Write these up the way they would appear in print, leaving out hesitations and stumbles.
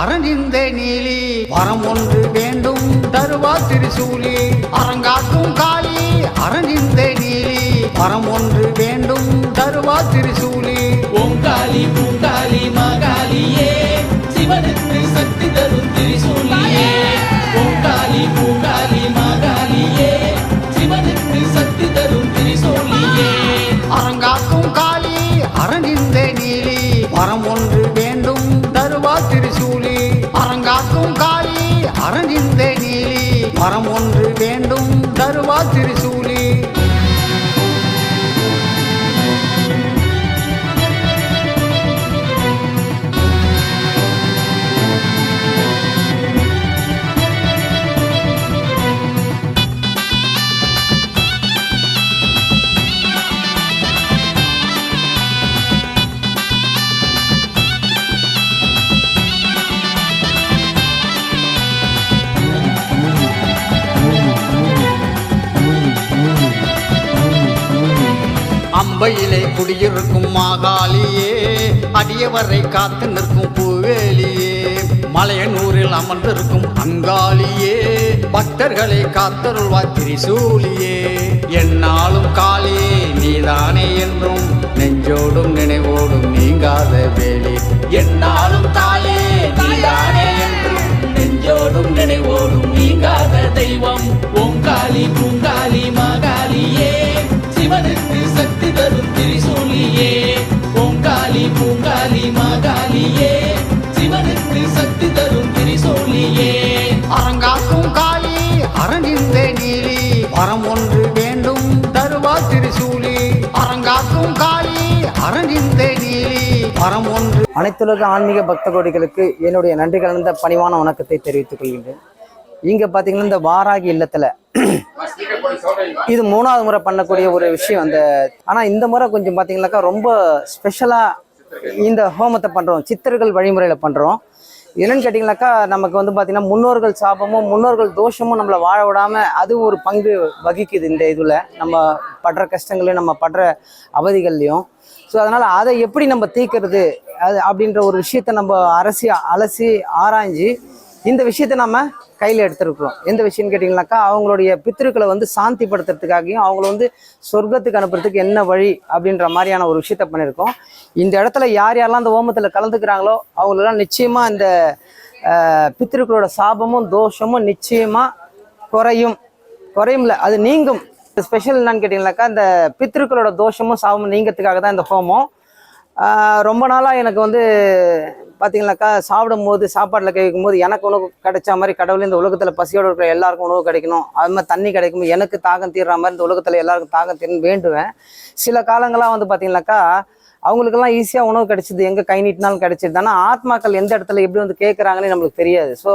அரணிந்த நீலி வரம் ஒன்று வேண்டும் தருவா திரிசூலி அரங்காக்கும் காளி அரணிந்த நீலி வரம் ஒன்று வேண்டும் தருவா திரிசூலி ஓங்காளி பூங்காளி மாகாளியே சிவனுக்கு சக்தி தரும் திரிசூலியே ஓங்காளி பூங்காளி மாகாளியே சிவனுக்கு சக்தி தரும் திரிசூலியே அரங்காக்கும் காளி அரணிந்த நீலி வரம் ஒன்று வேண்டும் தருவா திரிசூலி அரங்காக்கும் காளி அரணிந்த நீலி வரம் ஒன்று வேண்டும் தருவா திரிசூலி அம்பையிலே குடியிருக்கும் மாகாளியே அடியவரை காத்து நிற்கும் பூவேலியே மலையனூரில் அமர்ந்திருக்கும் அங்காளியே பக்தர்களை காத்தருள்வா திரிசூலியே என்னாலும் காளியே நீதானே என்றும் நெஞ்சோடும் நினைவோடும் நீங்காத வேலி என்னாலும் தாயே நீதானே என்றும் நெஞ்சோடும் நினைவோடும் நீங்காத தெய்வம் ஓங்காளி பூங்காளி மாகாளியே சிவனுக்கு சக்தி தரும் திரிசூலியே ஓங்காளி பூங்காளி மாகாளியே சிவனுக்கு சக்தி தரும் திரிசூலியே அரங்காக்கும் காளி அரணிந்த நீலி வரம் ஒன்று வேண்டும் தருவா திரிசூலி அரங்காக்கும் காளி அரணிந்த நீலி வரம் ஒன்று. அனைத்துலக ஆன்மீக பக்த கோடிகளுக்கு என்னுடைய நன்றி கலந்த பணிவான வணக்கத்தை தெரிவித்துக் கொள்கின்றேன். இங்க பாத்தீங்கன்னா இந்த வாராகி இல்லத்துல இது 3வது முறை பண்ணக்கூடிய ஒரு விஷயம். ஆனா இந்த முறை கொஞ்சம் பாத்தீங்கன்னாக்கா ரொம்ப ஸ்பெஷலா இந்த ஹோமத்தை பண்றோம், சித்தர்கள் வழிமுறையில பண்றோம். என்னன்னு கேட்டீங்கன்னாக்கா நமக்கு பாத்தீங்கன்னா முன்னோர்கள் சாபமும் முன்னோர்கள் தோஷமும் நம்மளை வாழ விடாம அது ஒரு பங்கு வகிக்குது இந்த இதுல, நம்ம படுற கஷ்டங்களையும் நம்ம படுற அவதிகள்லையும். ஸோ அதனால அதை எப்படி நம்ம தீர்க்கிறது அது அப்படின்ற ஒரு விஷயத்த நம்ம அலசி ஆராய்ஞ்சு இந்த விஷயத்த நம்ம கையில் எடுத்துருக்குறோம். எந்த விஷயம்னு கேட்டிங்கனாக்கா அவங்களுடைய பித்திருக்களை சாந்தி படுத்துறதுக்காகவும் அவங்கள சொர்க்கத்துக்கு அனுப்புறதுக்கு என்ன வழி அப்படின்ற மாதிரியான ஒரு விஷயத்த பண்ணியிருக்கோம். இந்த இடத்துல யார் யாரெல்லாம் அந்த ஹோமத்தில் கலந்துக்கிறாங்களோ அவங்களெல்லாம் நிச்சயமாக இந்த பித்திருக்களோட சாபமும் தோஷமும் நிச்சயமாக குறையும்ல, அது நீங்கும். ஸ்பெஷல் என்னன்னு கேட்டிங்கனாக்கா இந்த பித்திருக்களோட தோஷமும் சாபமும் நீங்கிறதுக்காக தான் இந்த ஹோமம். ரொம்ப நாளாக எனக்கு பார்த்தீங்கன்னாக்கா சாப்பாட்டில் கை வைக்கும் போது எனக்கு உணவு கிடைச்ச மாதிரி கடவுள் இந்த உலகத்தில் பசியோடு இருக்கிற எல்லாருக்கும் உணவு கிடைக்கணும், அது மாதிரி தண்ணி கிடைக்கும், எனக்கு தாகம் தீர்ற மாதிரி இந்த உலகத்தில் எல்லாருக்கும் தாகம் தீர்னு வேண்டுவேன். சில காலங்களாக பார்த்தீங்கன்னாக்கா அவங்களுக்கெல்லாம் ஈஸியாக உணவு கிடைச்சிது, எங்கே கை நீட்டினாலும் கிடைச்சிது. ஆனால் ஆத்மாக்கள் எந்த இடத்துல எப்படி கேட்குறாங்கன்னு நம்மளுக்கு தெரியாது. ஸோ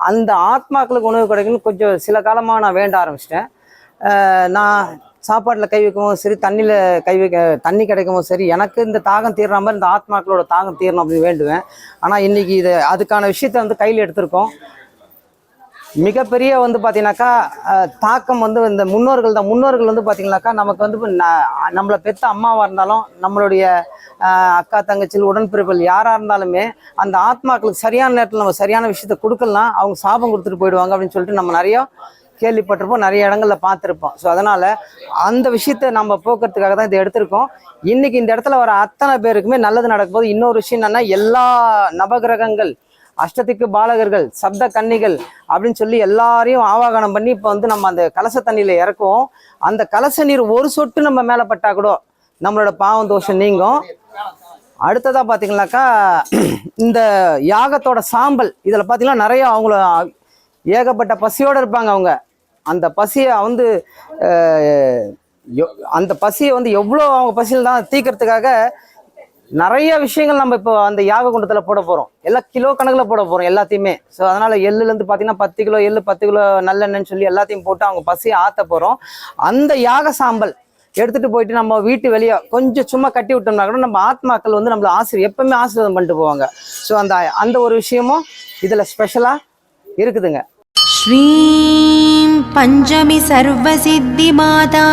அந்த ஆத்மாக்களுக்கு உணவு கிடைக்கணும்னு கொஞ்சம் சில காலமாக நான் வேண்ட ஆரம்பிச்சிட்டேன். நான் சாப்பாட்டில் கை வைக்கவும் சரி, தண்ணி கிடைக்கவும் சரி, எனக்கு இந்த தாகம் தீர்ற மாதிரி இந்த ஆத்மாக்களோட தாகம் தீரணும் அப்படின்னு வேண்டுவேன். ஆனால் இன்னைக்கு அதுக்கான விஷயத்த கையில் எடுத்திருக்கோம். மிகப்பெரிய பார்த்தீங்கன்னாக்கா தாக்கம் இந்த முன்னோர்கள் தான். முன்னோர்கள் பார்த்தீங்கன்னாக்கா நமக்கு நம்மளை பெற்ற அம்மாவாக இருந்தாலும் நம்மளுடைய அக்கா தங்கச்சில் உடன்பிறப்புகள் யாராக இருந்தாலுமே அந்த ஆத்மாக்களுக்கு சரியான நேரத்தில் நம்ம சரியான விஷயத்த கொடுக்கலாம், அவங்க சாபம் கொடுத்துட்டு போயிடுவாங்க அப்படின்னு சொல்லிட்டு நம்ம நிறையா கேள்விப்பட்டிருப்போம், நிறைய இடங்கள்ல பார்த்துருப்போம். ஸோ அதனால அந்த விஷயத்த நம்ம போக்குறதுக்காக தான் இதை எடுத்திருக்கோம். இன்னைக்கு இந்த இடத்துல வர அத்தனை பேருக்குமே நல்லது நடக்கும்போது இன்னொரு விஷயம் என்னன்னா, எல்லா நவகிரகங்கள், அஷ்டதிக்கு பாலகர்கள், சப்த கன்னிகள் அப்படின்னு சொல்லி எல்லாரையும் ஆவாகனம் பண்ணி இப்போ நம்ம அந்த கலச தண்ணியில இறக்குவோம். அந்த கலச நீர் ஒரு சொட்டு நம்ம மேலே பட்டா கூட நம்மளோட பாவம் தோஷம் நீங்கும். அடுத்ததா பார்த்தீங்கன்னாக்கா இந்த யாகத்தோட சாம்பல் இதில் பார்த்தீங்கன்னா நிறைய அவங்கள ஏகப்பட்ட பசியோடு இருப்பாங்க. அவங்க அந்த பசியை அந்த பசியை எவ்வளோ அவங்க பசியில் தான் தீர்க்கறதுக்காக நிறைய விஷயங்கள் நம்ம இப்போ அந்த யாக குண்டத்தில் போட போகிறோம். எல்லாம் கிலோ கணக்கில் போட போகிறோம் எல்லாத்தையுமே. ஸோ அதனால் எள்ளுலேருந்து பார்த்தீங்கன்னா 10 கிலோ எள்ளு, 10 கிலோ நல்லெண்ணெய்ன்னு சொல்லி எல்லாத்தையும் போட்டு அவங்க பசியை ஆற்ற போகிறோம். அந்த யாக சாம்பல் எடுத்துகிட்டு போயிட்டு நம்ம வீட்டு வெளியே கொஞ்சம் சும்மா கட்டி விட்டோம்னா கூட நம்ம ஆத்மாக்கள் நம்மளை எப்பவுமே ஆசீர்வாதம் பண்ணிட்டு போவாங்க. ஸோ அந்த ஒரு விஷயமும் இதில் ஸ்பெஷலாக இருக்குதுங்க. श्रीं पंचमी सर्वसिद्धि माता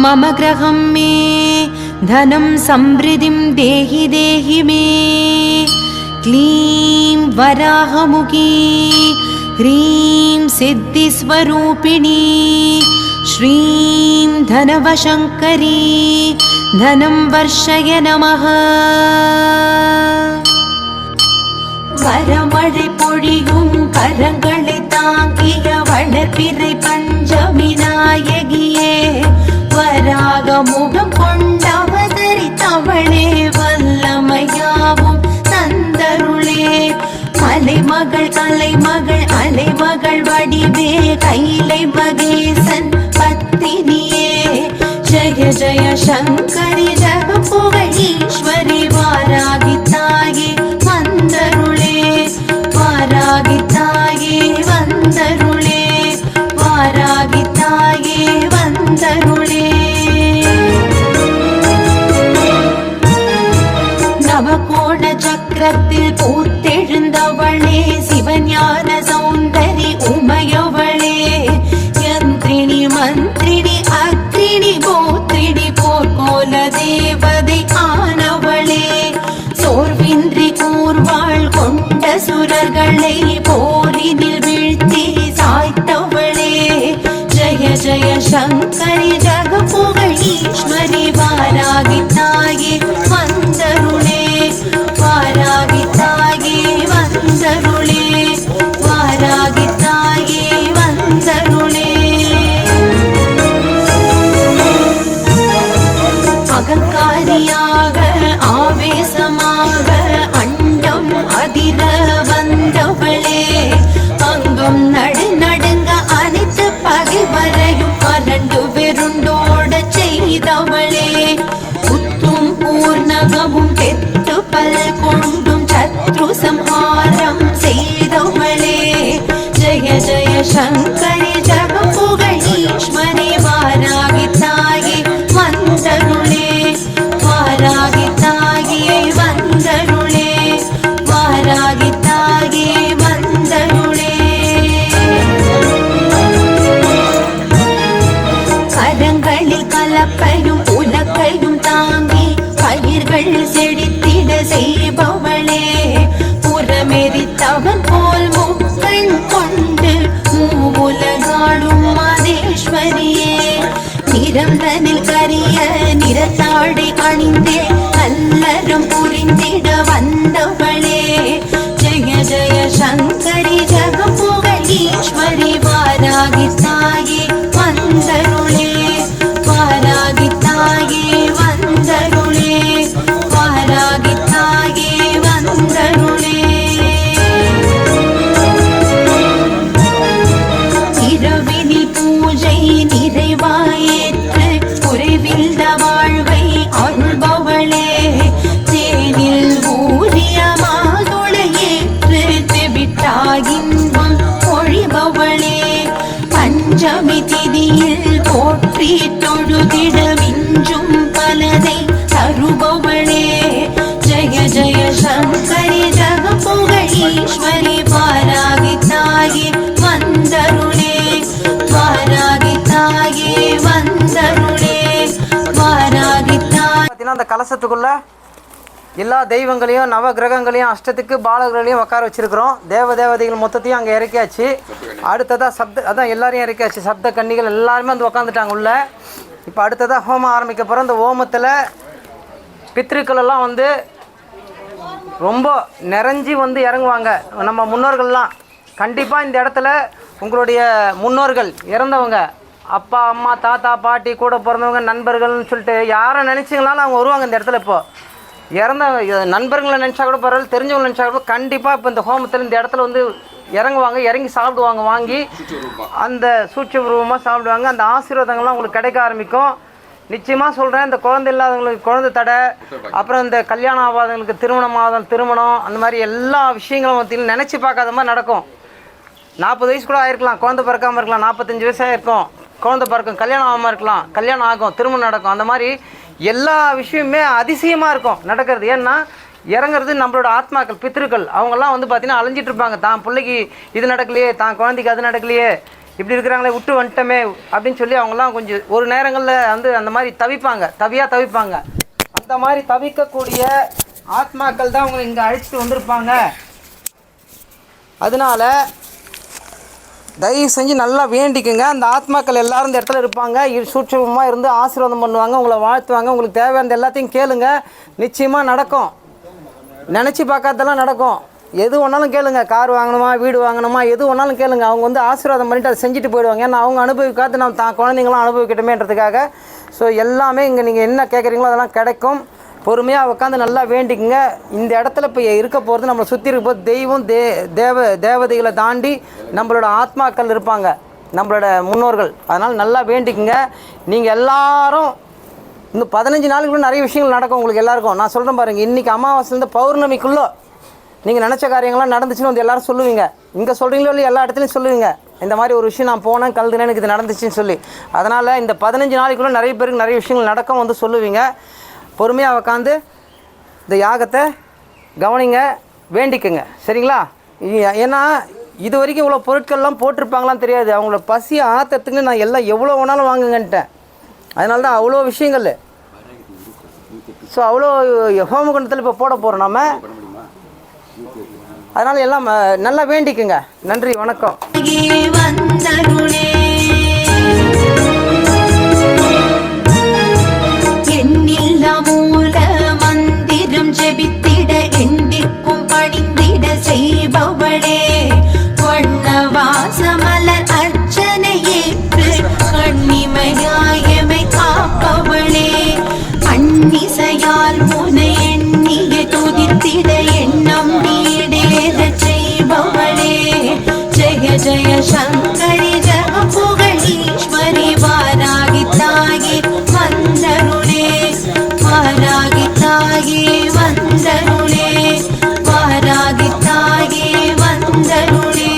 मम ग्रहं मे धनं समृद्धिं देहि देहि मे क्लीं वराहमुखी ह्रीं सिद्धिस्वरूपिणी श्रीं धनवशङ्करी धनं वर्षय नमः வரமழை பொழியும் கரங்களை தாங்கிய வளர்பிறை பஞ்சமி நாயகியே வராக முகம் கொண்டவதரித்தவளே வல்லமையாவும் தந்தருளே மலைமகள் கலைமகள் அலைமகள் வடிவே கைலை மகேசன் பத்தினியே ஜய ஜய சங்கரி ஜகபுகழ் ஈஸ்வரி வாராகி தாயே வந்தருளே வாராகி தாயே வந்தருளே வாராகி தாயே வந்தருளே நவகோண சக்கரத்தில் பூத்தெழுந்தவளே சிவஞான சௌந்தரி உமையவளே யந்திரிணி மந்திரிணி அக்ரிணி கோத்திரிணி போர்க்கோல தேவதை ஆனவளே சோர்வின்றி கூர்வாள் கொண்ட சுரர்களை போரினில் வீழ்த்தி சாய்த்தவளே ஜய ஜய சங்கரி ஜகபுகழ் ஈஸ்வரி வாராகி தாயே வந்தருளே வாராகி தாயே வந்தருளே வாராகி தாயே வந்தருளே அகங்காரியாக ஆவேசமாக அண்டம் அதிர வந்தவளே அங்கம் நடு நடுங்க அனைத்து பகைவரையும் அரண்டு வெருண்டோட செய்தவளே புத்தும் பூர்ணகமும் பெத்து பல் கொண்டும் சத்ரு சம்ஹாரம் செய்தவளே ஜய ஜய சங்கரி ஜகபுகழ் ஈஸ்வரி வாராகி தாயே வந்தருளே வாராகி தாயே வந்தருளே வாராகி தாயே வந்தருளே கரங்களில் கலப்பையும் உலக்கையும் தாங்கி பயிர்கள் செழித்திட செய்பவளே புறமெரித்தவன் போல் முக்கண் கொண்டு மூவுலகாடும் மாதேஸ்வரியே நிறந்தனில் கரிய நிறத்தாடை அணிந்தே நல்லறம் புரிந்திட வந்தவளே ஜய ஜய சங்கரி ஜகபுகழ் ஈஸ்வரி வாராகி தாயே வந்தருளே வாராகி தாயே வந்தருளே வாராகி தாயே வந்தருளே இரவினில் பூஜை நிறைவாயேற்று குறைவில்த வாழ்வை அருள்பவளே தேனில் ஊரிய மாதுளையேற்று தெவிட்டாகின்பம் பொழிபவளே பஞ்சமி திதியில் போற்றி தொழுதிட விஞ்சும் பலதை தருபவளே ஜய ஜய சங்கரி ஜகபுகழ் ஈஸ்வரி வாராகி தாயே வந்தருளே வாராகி தாயே வந்தருளே வாராகி தாயே. பார்த்தீங்கன்னா அந்த கலசத்துக்குள்ள எல்லா தெய்வங்களையும் நவ கிரகங்களையும் அஷ்டத்துக்கு பாலகர்களையும் உட்கார வச்சிருக்கிறோம். தேவதைகள் மொத்தத்தையும் அங்கே இறக்கியாச்சு. அடுத்ததாக அதான் எல்லாரையும் இறக்கியாச்சு. சப்த கன்னிகள் எல்லாருமே வந்து உட்காந்துட்டாங்க உள்ள. இப்போ அடுத்ததாக ஹோமம் ஆரம்பிக்க போகிறோம். இந்த ஹோமத்தில் பித்ருக்கள் எல்லாம் வந்து ரொம்ப நிறைஞ்சி வந்து இறங்குவாங்க. நம்ம முன்னோர்கள்லாம் கண்டிப்பாக இந்த இடத்துல உங்களுடைய முன்னோர்கள் இறந்தவங்க அப்பா அம்மா தாத்தா பாட்டி கூட பிறந்தவங்க நண்பர்கள்னு சொல்லிட்டு யாரை நினச்சிங்களாலும் அவங்க வருவாங்க இந்த இடத்துல. இப்போது இறந்த நண்பர்களை நினச்சா கூட பரவாயில்ல, தெரிஞ்சவங்க நினச்சா கூட கண்டிப்பாக இப்போ இந்த ஹோமத்தில் இந்த இடத்துல வந்து இறங்குவாங்க, இறங்கி சாப்பிடுவாங்க. வாங்கி அந்த சூட்சரூபமாக சாப்பிடுவாங்க. அந்த ஆசீர்வாதங்கள்லாம் உங்களுக்கு கிடைக்க ஆரம்பிக்கும். நிச்சயமாக சொல்கிறேன், இந்த குழந்தை இல்லாதவங்களுக்கு குழந்தை தடை, அப்புறம் இந்த கல்யாணம் ஆகாதவங்களுக்கு திருமணம், அந்த மாதிரி எல்லா விஷயங்களும் பார்த்தீங்கன்னா நினச்சி பார்க்காத மாதிரி நடக்கும். 40 வயசு கூட ஆகிருக்கலாம், குழந்தை பிறக்காமல் இருக்கலாம். 45 வயசாக இருக்கும், குழந்தை பிறக்கும். கல்யாணம் ஆகாமல் இருக்கலாம், கல்யாணம் ஆகும், திருமணம் நடக்கும். அந்த மாதிரி எல்லா விஷயமுமே அதிசயமாக இருக்கும் நடக்கிறது. ஏன்னா இறங்குறது நம்மளோட ஆத்மாக்கள், பித்ருக்கள். அவங்கெல்லாம் வந்து பார்த்திங்கன்னா அலைஞ்சிட்டு இருப்பாங்க. தான் பிள்ளைக்கு இது நடக்கலையே, தான் குழந்தைக்கு அது நடக்கலையே, இப்படி இருக்கிறாங்களே, விட்டு வந்துட்டோமே அப்படின்னு சொல்லி அவங்கெல்லாம் கொஞ்சம் ஒரு நேரங்களில் வந்து அந்த மாதிரி தவிப்பாங்க. அந்த மாதிரி தவிக்கக்கூடிய ஆத்மாக்கள் தான் உங்களை இங்கே அழைச்சிட்டு வந்திருப்பாங்க. அதனால தயவு செஞ்சு நல்லா வேண்டிக்குங்க. அந்த ஆத்மாக்கள் எல்லாரும் இந்த இடத்துல இருப்பாங்க, சூட்சமாக இருந்து ஆசீர்வாதம் பண்ணுவாங்க, உங்களை வாழ்த்துவாங்க. உங்களுக்கு தேவையான எல்லாத்தையும் கேளுங்க, நிச்சயமாக நடக்கும். நினச்சி பார்க்காதெல்லாம் நடக்கும். எது ஒன்றாலும் கேளுங்க. கார் வாங்கணுமா, வீடு வாங்கணுமா, எது ஒன்றாலும் கேளுங்க. அவங்க வந்து ஆசீர்வாதம் பண்ணிவிட்டு அதை செஞ்சுட்டு போயிடுவாங்க. ஏன்னா அவங்க அனுபவிக்காது, நம்ம தான் குழந்தைங்களாம் அனுபவிக்கட்டுமேன்றதுக்காக. ஸோ எல்லாமே இங்கே நீங்கள் என்ன கேட்குறீங்களோ அதெல்லாம் கிடைக்கும். பொறுமையாக உட்காந்து நல்லா வேண்டிக்குங்க. இந்த இடத்துல இப்போ இருக்க போகிறது, நம்மளை சுற்றி இருக்க போது தெய்வம், தேவதைகளை தாண்டி நம்மளோட ஆத்மாக்கள் இருப்பாங்க, நம்மளோட முன்னோர்கள். அதனால் நல்லா வேண்டிக்குங்க. நீங்கள் எல்லாரும் இன்னும் 15 நாளுக்குள்ள நிறைய விஷயங்கள் நடக்கும் உங்களுக்கு எல்லாருக்கும். நான் சொல்கிறேன் பாருங்கள், இன்றைக்கி அமாவாசைலேருந்து பௌர்ணமிக்குள்ளே நீங்கள் நினச்ச காரியங்கள்லாம் நடந்துச்சுன்னு வந்து எல்லோரும் சொல்லுவீங்க. இங்கே சொல்கிறீங்களோ இல்லை, எல்லா இடத்துலையும் சொல்லுவீங்க. இந்த மாதிரி ஒரு விஷயம் நான் போனேன், கழுதுனேன், எனக்கு இது நடந்துச்சுன்னு சொல்லி. அதனால் இந்த 15 நாளைக்குள்ளே நிறைய பேருக்கு நிறைய விஷயங்கள் நடக்கும், வந்து சொல்லுவீங்க. பொறுமையாக உட்காந்து இந்த யாகத்தை கவனிங்க, வேண்டிக்குங்க. சரிங்களா? ஏன்னா இது வரைக்கும் இவ்வளோ பொருட்கள்லாம் போட்டிருப்பாங்களான்னு தெரியாது. அவங்களோட பசியை ஆற்றுறதுக்கு நான் எல்லாம் எவ்வளோ வேணாலும் வாங்குங்கன்ட்டேன். அதனால தான் அவ்வளோ விஷயங்கள். ஸோ அவ்வளோ ஹோமகுண்டத்தில் இப்போ போட போகிறோம் நம்ம. அதனால் எல்லாம் நல்லா வேண்டிக்குங்க. நன்றி, வணக்கம். மந்திரம் ஜெபித்திட எண்டிற்கும் பணிந்திட செய்பவளே, வண்ணவாசமலர் அர்ச்சனை ஏற்று கண்ணிமையாயமை காப்பவளே, அன்னிசையால் உனை எண்ணிய துதித்திட எண்ணம் நீடேற செய்பவளே, ஜெய ஜெய சங்கரி ஜக புகழீஸ்வரி வாராகி தாயே வந்தருளே, வாராகி தாயே வந்தருளே, வாராகி தாயே வந்தருளே.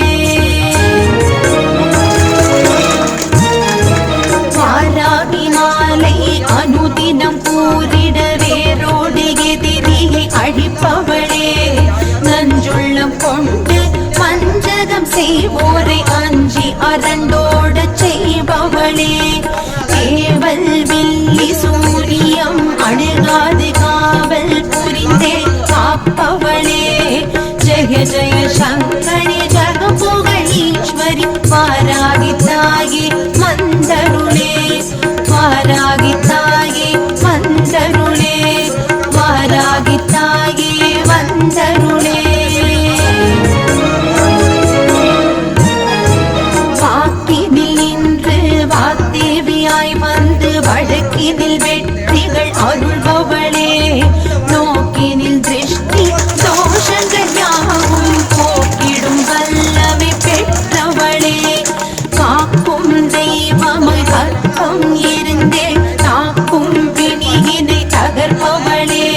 வாராகி மாலை அனுதினம் கூறிட வேரோடு எதிரியை அழிப்பவளே, நஞ்சுள்ளம் கொண்டு வஞ்சகம் செய்வோரை அஞ்சி அரண்டோட செய்பவளே, ஏவல் வில்லி சூரியம் அணுகாது காவல் புரிந்தே காப்பவளே, ஜெய ஜெய சங்கரி ஜக புகழீஸ்வரி வாராகி தாயே வந்தருளே, வாராகி தாயே வந்தருளே, வாராகி தாயே வந்தருளே. வாக்கினில் நின்று வாத்தேவியாய் வந்து வழக்கினில் வெற்றிகள் அருள்பவளே, நோக்கினில் திருஷ்டி தோஷங்கள் யாவும் போக்கிடும் வல்லமை பெற்றவளே, காக்கும் தெய்வமாய் கற்பம் இருந்தே தாக்கும் பிணியினை தகர்ப்பவளே,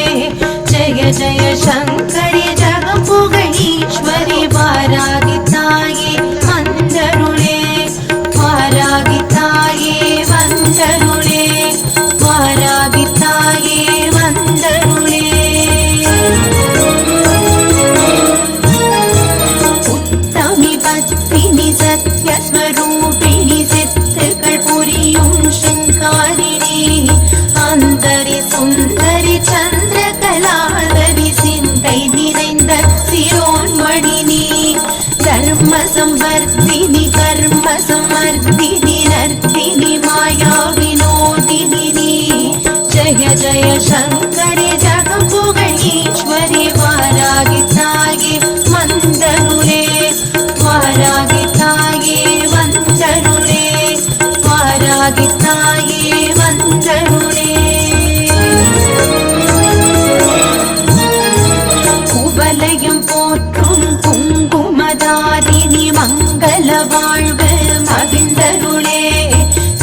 ஜெய ஜெய சங்கரி ஜக புகழீஸ்வரி வாராகி தாயே வந்தருளே, வாராகி தாயே வந்தருளே, வாராகி தாயே வந்தருளே. உத்தமி பத்மினி சத்யஸ்வரூபிணி சித்துக்கள் புரியும் சிங்காரிணி, அந்தரி சுந்தரி சந்திரகலாதரி சிந்தை நிறைந்த சிரோன்மணினி, தர்ம சம்பர்த்தினி கர்ம சமர்த்தினி நர்த்தினி மாயா வினோதினி, ஜெய ஜெய சங்கரி ஜக புகழீஸ்வரி வாராகி தாயே வந்தருளே, வாராகி தாயே வந்தருளே, வாராகி தாயே வந்தருளே. குவலயம் போற்றும் குங்குமதாரிணி மங்கள வாழ்வு மகிழ்ந்தருளே,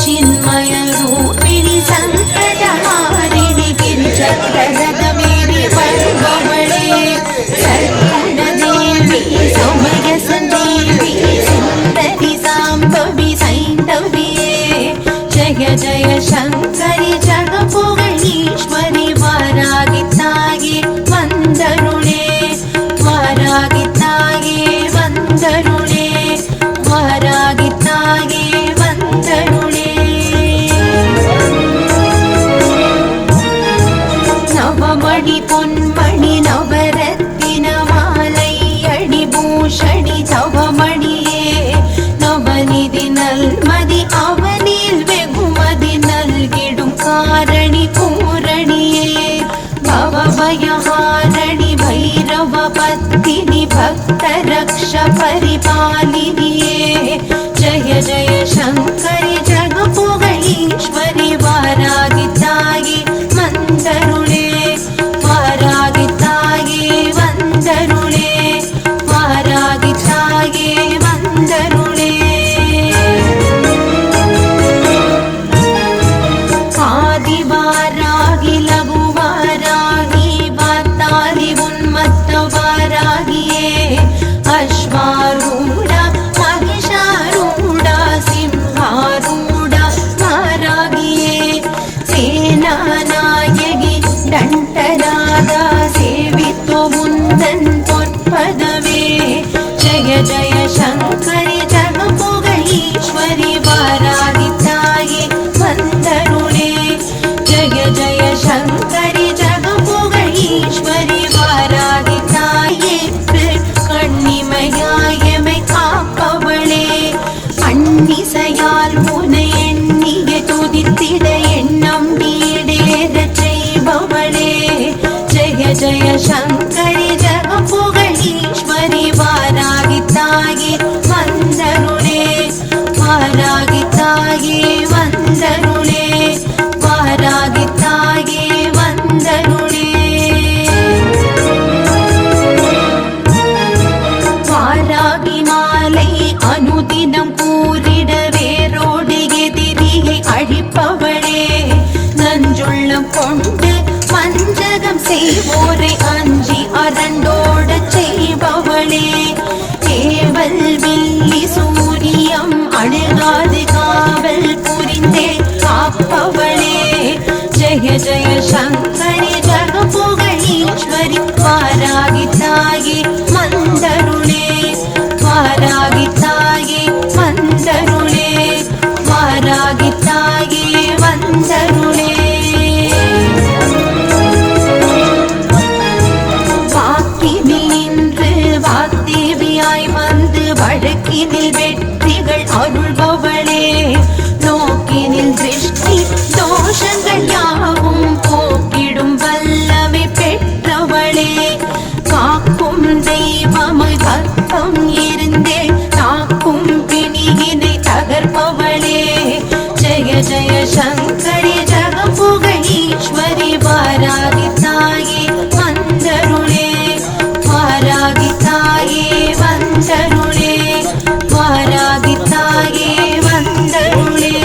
சின்மய ரூபிணி சங்கடஹாரிணி கிரிச்சக்கரதமேறி வருபவளே, சர்க்குணதேவி சமய சந்தேவி சுந்தரி சாம்பவி சைந்தவியே, ஜெய ஜெய சங்கரி ஜக புகழீஸ்வரி வாராகி தாயே வந்தருளே, வாராகி தாயே வந்தருளே, வாராகி தாயே வந்தருளே. நவமணி பொன்மணி भवभयहारिणि भैरवपत्तिनि भक्तरक्ष परिपालिनिये जय जय शङ्करि जगपुगळीश्वरि वारागि तायि वन्दरुळे वारागि तायि वन्दरुळे वारागि तायि वन्दरुळे आदिवारागि लघुवारागि वातालि उन्मत्तवारागिये अश्वारूढ महिषारूढ सिंहारूढ वारागिये सेनानायकि दण्डराधा सेवितो मुन्दन् त्वत्पदवे जय जय शङ्करि जगपुगळीश्वरि वारागि तायि वन्दरुळे जय जय शङ्करि जगपुगळीश्वरि वारागि ताये கண்ணிமையாயமை காப்பவளே அன்னிசையால் உனை எண்ணிய துதித்திட எண்ணம் வீடேறச் செய்பவளே ஜெய ஜெய சங்கரி ஜகப்புகழீஸ்வரி வாராகி தாயே வந்தருளே வாராகி தாயே வந்தருளே வாராகி தாயே வந்தருளே வாராகி மாலை அனுதினம் கூறிட வேரோடு எதிரியை அழிப்பவளே நஞ்சுள்ளம் கொண்டு வஞ்சகம் செய்வோரை அஞ்சி அரண்டோடச் செய்பவளே ஏவல் வில்லி சூரியம் அழுகாது காவல் புரிந்தே காப்பவளே ஜெய ஜெய சங்கரி ஜகப்புகழீஸ்வரி வாராகி தாயே வந்தருளே வாராகி தாயே வந்தருளே வாராகி தாயே வந்தருளே வாக்கினில் நின்று வாக்தேவியாய் வந்து வழக்கினில் வெற்றிகள் அருள்பவளே நோக்கினில் திருஷ்டி தோஷங்கள் யாவும் போக்கிடும் வல்லமை பெற்றவளே காக்கும் தெய்வமாய் பக்தம் இருந்தே தாக்கும் பிணியினை தகர்ப்பவளே ஜெய ஜெய சங்கரி ஜகப்புகழீஸ்வரி வாராகி தாயே வந்தருளே வாராகி தாயே வந்தருளே வாராகி தாயே வந்தருளே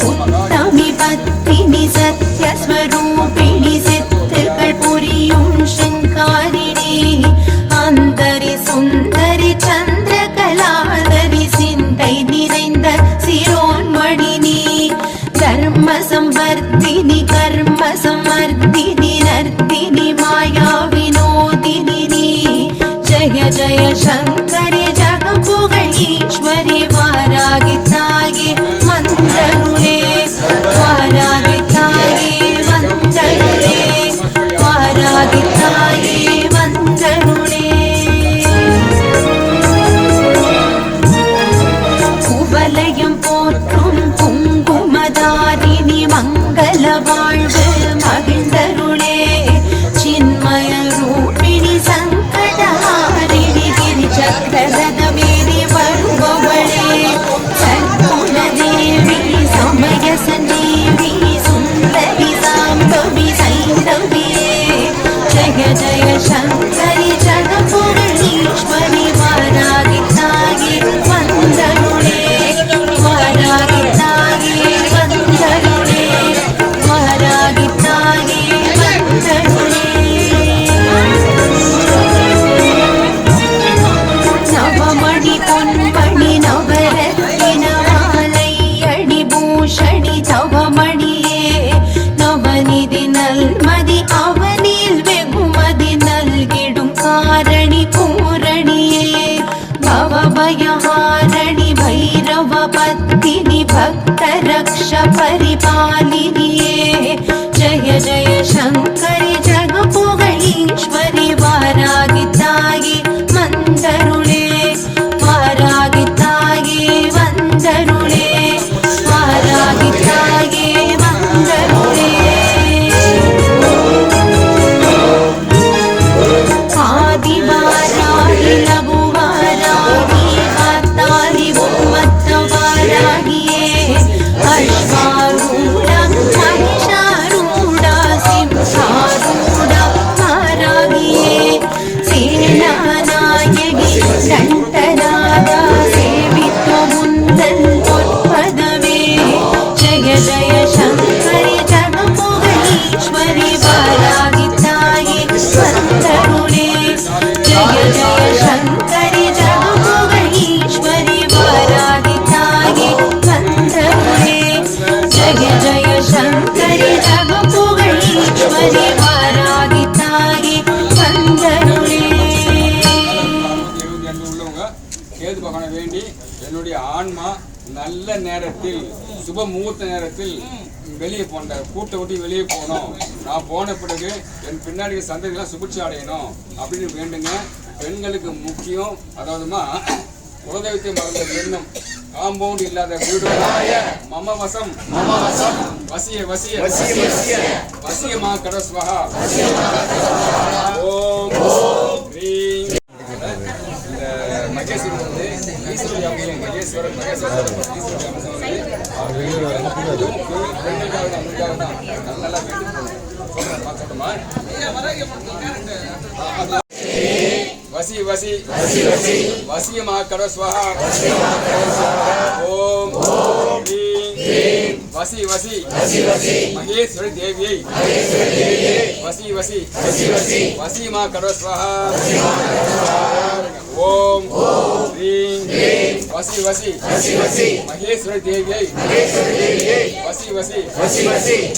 உத்தமி பத்தினி சத்யஸ்வரூபிணி சித்துகள் புரியும் சிங்காரிணி அந்தரி சுந்தரி சந்திரகலாதரி சிந்தை நிறைந்த சிரோன்மணினி தர்ம சம்வர்த்தினி கர்ம சமர்த்தினி நர்த்தினி மாயா வினோதினி ஜய ஜய சங்கரி ஜகப்புகழீஸ்வரி வாராகி தாயே வந்தருளே வாராகி தாயே வந்தருளே வாராகி தாயே வந்தருளே குவலயம் போற்றும் குங்குமதாரிணி மங்கள வாழ்வு மகிழ்ந்தருளே சின்மய ரூபிணி சங்கடஹாரிணி கிரிச்சக்கரதமேறி வருபவளே சர்க்குண தேவி சமய சந்தேவி சுந்தரி சாம்பவி சைந்தவியே ஜய ஜய சங்கரி ஜகப்புகழீஸ்வரி வாராகி தாயே வந்தருளே வாராகி தாயே வந்தருளே வாராகி தாயே வந்தருளே நவமணி பொன்மணி நவரத்தின மாலை அடி பூஷணி தவமணியே நவநிதி நல்மதி அவனில் வெகுமதி நல்கிடும் காரணி பூரணியே பவபயஹாரணி भैरवपत्तिनि भक्तरक्ष परिपालिनिये जय जय शङ्करि जगपुगळीश्वरि वारागि ताये वन्दरुळे वारागि ताये वन्दरुळे वारागि ताये वन्दरुळे शङ्करि जगमुगीश्वरि वारागिताये वन्दरुणे जय जय शङ्करि जगमुगीश्वरि वारागिताये वन्दरुणे जय जय शङ्करि जगमुगीश्वरि वारागिताये वन्दरुणे கேது பகவானை வேண்டி என்னுடைய ஆன்மா நல்ல நேரத்தில் சுப முகூர்த்த நேரத்தில் வெளியே போன கூட்டை விட்டு வெளியே போகணும். நான் போன பிறகு என் பின்னாடி சந்ததியெல்லாம் சுபிட்சை அடையணும் அப்படின்னு வேண்டுங்க. பெண்களுக்கு முக்கியம், அதாவதுமா குலதெய்வத்தை மறந்த பெண்ணும் காம்பவுண்ட் இல்லாத வீடு மம வசம் வசிய வசிய வசியமா கடஸ்வஹா ஓம் ரீம். மகேஸ்வரன் வந்து ஈஸ்வரி அம்சம், மகேஸ்வரன் நல்லா வசி வசி வசியமா கடஸ்வஹா ஓம் ரீம் வசி வசி மகேஸ்வரி தேவியை வசி வசி வசியமா கடஸ்வஹா ஓம் ரீம் வசி வசி மகேஸ்வரி தேவியை வசி வசி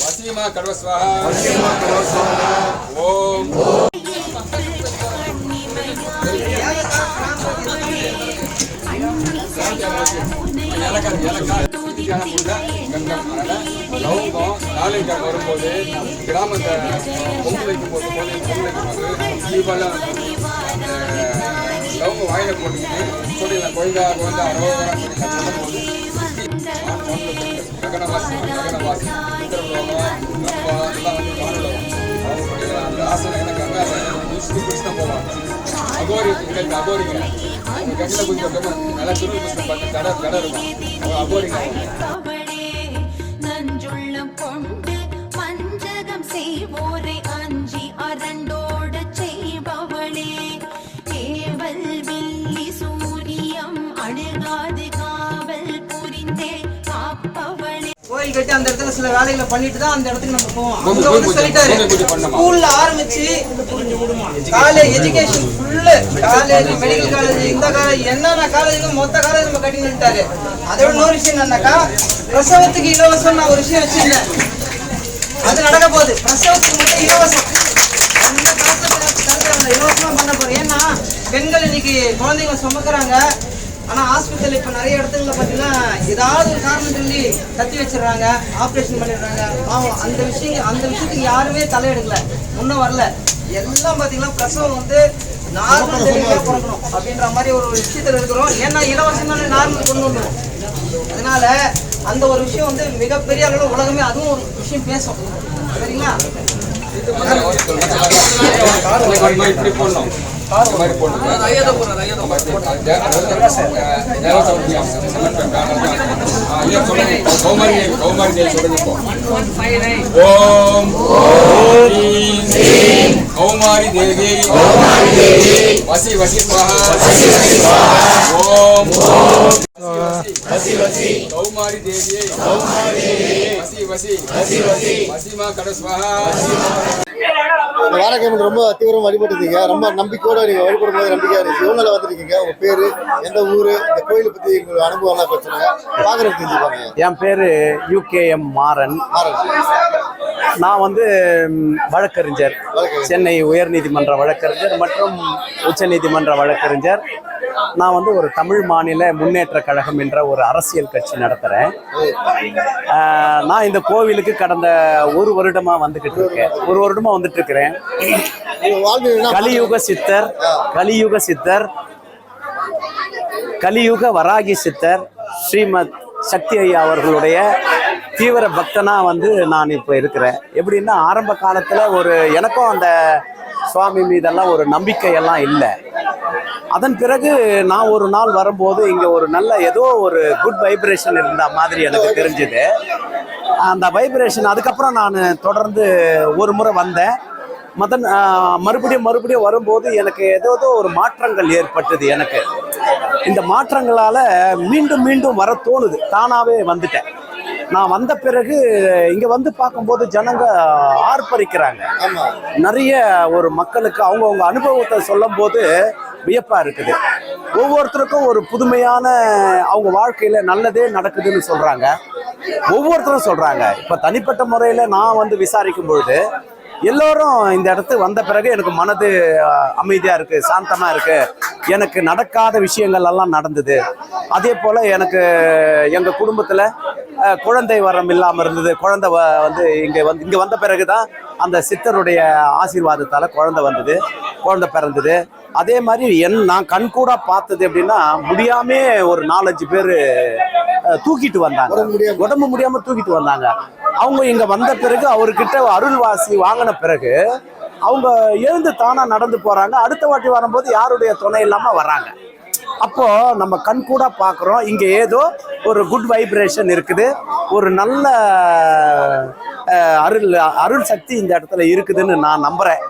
வசியமா கடஸ்வஹா ஓம் லவங்கம் நாளைக்காக வரும்போது கிராமத்தை பொங்கல் வைக்கும் போது தீபாவளி லவங்க வாயில போட்டுக்கிட்டு சொல்லிடலாம் கோயிலா கோயிலா அரோகரம் சொல்லும்போது ககனவாசி அப்பா எல்லாம் வந்து வானலோகம் அவங்களுடைய அந்த ஆசனை எனக்கு அங்கே பிடிச்சு தான் போவாங்க. அகோரி எங்களுக்கு அகோரிங்க அவங்க கண்ணில் குதிக்க நல்லா திரும்ப புஷ்டம் பார்த்து கடை இருக்கும் அவங்க அகோரிங்க. நஞ்சுள்ளம் கொண்டு வஞ்சகம் செய்வோரை அஞ்சி அரண்டோட செய்பவளே ஏவல் வில்லி சூரியம் அணுகாது காவல் புரிந்தே காப்பவளே. கோயில் கட்டி அந்த இடத்துல சில வேலைகளை பண்ணிட்டு தான் அந்த இடத்துக்கு நம்ம போவோம். அங்க வந்து சொல்லிட்டாரு, ஸ்கூல்ல ஆரம்பிச்சு college education full, college medical college இந்த காலேஜ் என்னென்ன காலேஜுக்கு மொத்த காலேஜ் நம்ம கட்டி நின்ட்டாரு. அதோட இன்னொரு விஷயம் என்னன்னாக்கா, பிரசவத்துக்கு இலவசம் நான் ஒரு விஷயம் வச்சிருந்தேன், அது நடக்க போகுது. பிரசவத்துக்கு மட்டும் இலவசம், அந்த காலத்துல இலவசமா பண்ண போறோம். ஏன்னா பெண்கள் இன்னைக்கு குழந்தைங்க சுமக்கிறாங்க, ஆனால் ஹாஸ்பிட்டல் இப்போ நிறைய இடத்துல பார்த்தீங்கன்னா ஏதாவது ஒரு காரணம் சொல்லி கத்தி வச்சிடுறாங்க, ஆப்ரேஷன் பண்ணிடுறாங்க. பாவம் அந்த விஷயத்துக்கு யாருமே தலையெடுக்கல, முன்னும் வரல. எல்லாம் பார்த்தீங்கன்னா பிரசவம் வந்து நார்மல் டெலிவரியாக பிறக்கணும் அப்படின்ற மாதிரி ஒரு விஷயத்தில் இருக்கிறோம். ஏன்னா இலவசமான நார்மல் கொண்டு வந்துடும். அதனால அந்த ஒரு விஷயம் வந்து மிகப்பெரிய அளவில் உலகமே அதுவும் ஒரு விஷயம் பேசும். சரிங்களா? இப்படி போடணும், இந்த மாதிரி போடணும். கௌமாரி தேவி சொல்லுங்க இப்போ. ஓம் கௌமாரி தேவி வசி வசி ஓம் கௌமாரி தேவியை வசி வசிமா கடஸ்வஹா. வாரக்கிழமை ரொம்ப தீவிரமாக வழிபட்டுருக்கீங்க, ரொம்ப நம்பிக்கையோடு நீங்கள் வழிபடும் போது நம்பிக்கையாக இருந்துச்சு. இவங்களை வந்துருக்கீங்க, உங்கள் பேர், எந்த ஊர், இந்த கோயிலை பற்றி உங்கள் அனுபவம்லாம் பிரச்சனை பார்க்குறது தெரிஞ்சுப்பாங்க. என் பேர் UKM மாறன். நான் வந்து வழக்கறிஞர், சென்னை உயர்நீதிமன்ற வழக்கறிஞர் மற்றும் உச்சநீதிமன்ற வழக்கறிஞர். நான் வந்து ஒரு தமிழ் மாநில முன்னேற்ற கழகம் என்ற ஒரு அரசியல் கட்சி நடத்துகிறேன். நான் இந்த கோவிலுக்கு கடந்த ஒரு வருடமாக வந்துக்கிட்டு இருக்கேன், ஒரு வருடமாக வந்துட்டு இருக்கிறேன். கலியுக சித்தர் கலியுக வராகி சித்தர் ஸ்ரீமத் சக்தி ஐயா அவர்களுடைய தீவிர பக்தனா வந்து நான் இப்போ இருக்கிறேன். எப்படின்னா ஆரம்ப காலத்தில் எனக்கும் அந்த சுவாமி மீதெல்லாம் ஒரு நம்பிக்கையெல்லாம் இல்லை. அதன் பிறகு நான் ஒரு நாள் வரும்போது இங்கே ஒரு நல்ல ஏதோ ஒரு குட் வைப்ரேஷன் இருந்த மாதிரி எனக்கு தெரிஞ்சுது. அந்த வைப்ரேஷன் அதுக்கப்புறம் நான் தொடர்ந்து ஒரு முறை வந்தேன். மறுபடியும் வரும்போது எனக்கு ஏதோ ஒரு மாற்றங்கள் ஏற்பட்டது. எனக்கு இந்த மாற்றங்களால் மீண்டும் வர தோணுது, தானாகவே வந்துட்டேன். நான் வந்த பிறகு இங்க வந்து பார்க்கும்போது ஜனங்க ஆர்ப்பரிக்கிறாங்க. ஆமா. நிறைய ஒரு மக்களுக்கு அவங்கவுங்க அனுபவத்தை சொல்லும் போது வியப்பா இருக்குது. ஒவ்வொருத்தருக்கும் ஒரு புதுமையான அவங்க வாழ்க்கையில நல்லதே நடக்குதுன்னு சொல்றாங்க. ஒவ்வொருத்தரும் சொல்றாங்க. இப்ப தனிப்பட்ட முறையில நான் வந்து விசாரிக்கும் பொழுது எல்லோரும் இந்த இடத்துக்கு வந்த பிறகு எனக்கு மனது அமைதியா இருக்கு, சாந்தமா இருக்கு, எனக்கு நடக்காத விஷயங்கள் எல்லாம் நடந்தது. அதே போல எனக்கு எங்க குடும்பத்துல குழந்தை வரம் இல்லாம இருந்தது. குழந்தை வந்து இங்க வந்த பிறகுதான் அந்த சித்தருடைய ஆசீர்வாதத்தால குழந்தை வந்தது, குழந்தை பிறந்தது. அதே மாதிரி நான் கண்கூடா பார்த்தது எப்படின்னா, முடியாமே ஒரு 4-5 பேர் தூக்கிட்டு வந்தாங்க, உடம்பு முடியாம தூக்கிட்டு வந்தாங்க. அவங்க இங்க வந்த பிறகு அவர்கிட்ட அருள்வாசி வாங்கின பிறகு அவங்க எழுந்து தானா நடந்து போறாங்க. அடுத்த வாட்டி வரும்போது யாருடைய துணை இல்லாம வர்றாங்க. அப்போ நம்ம கண்கூடா பார்க்குறோம், இங்க ஏதோ ஒரு குட் வைப்ரேஷன் இருக்குது, ஒரு நல்ல அருள் சக்தி இந்த இடத்துல இருக்குதுன்னு நான் நம்புறேன்.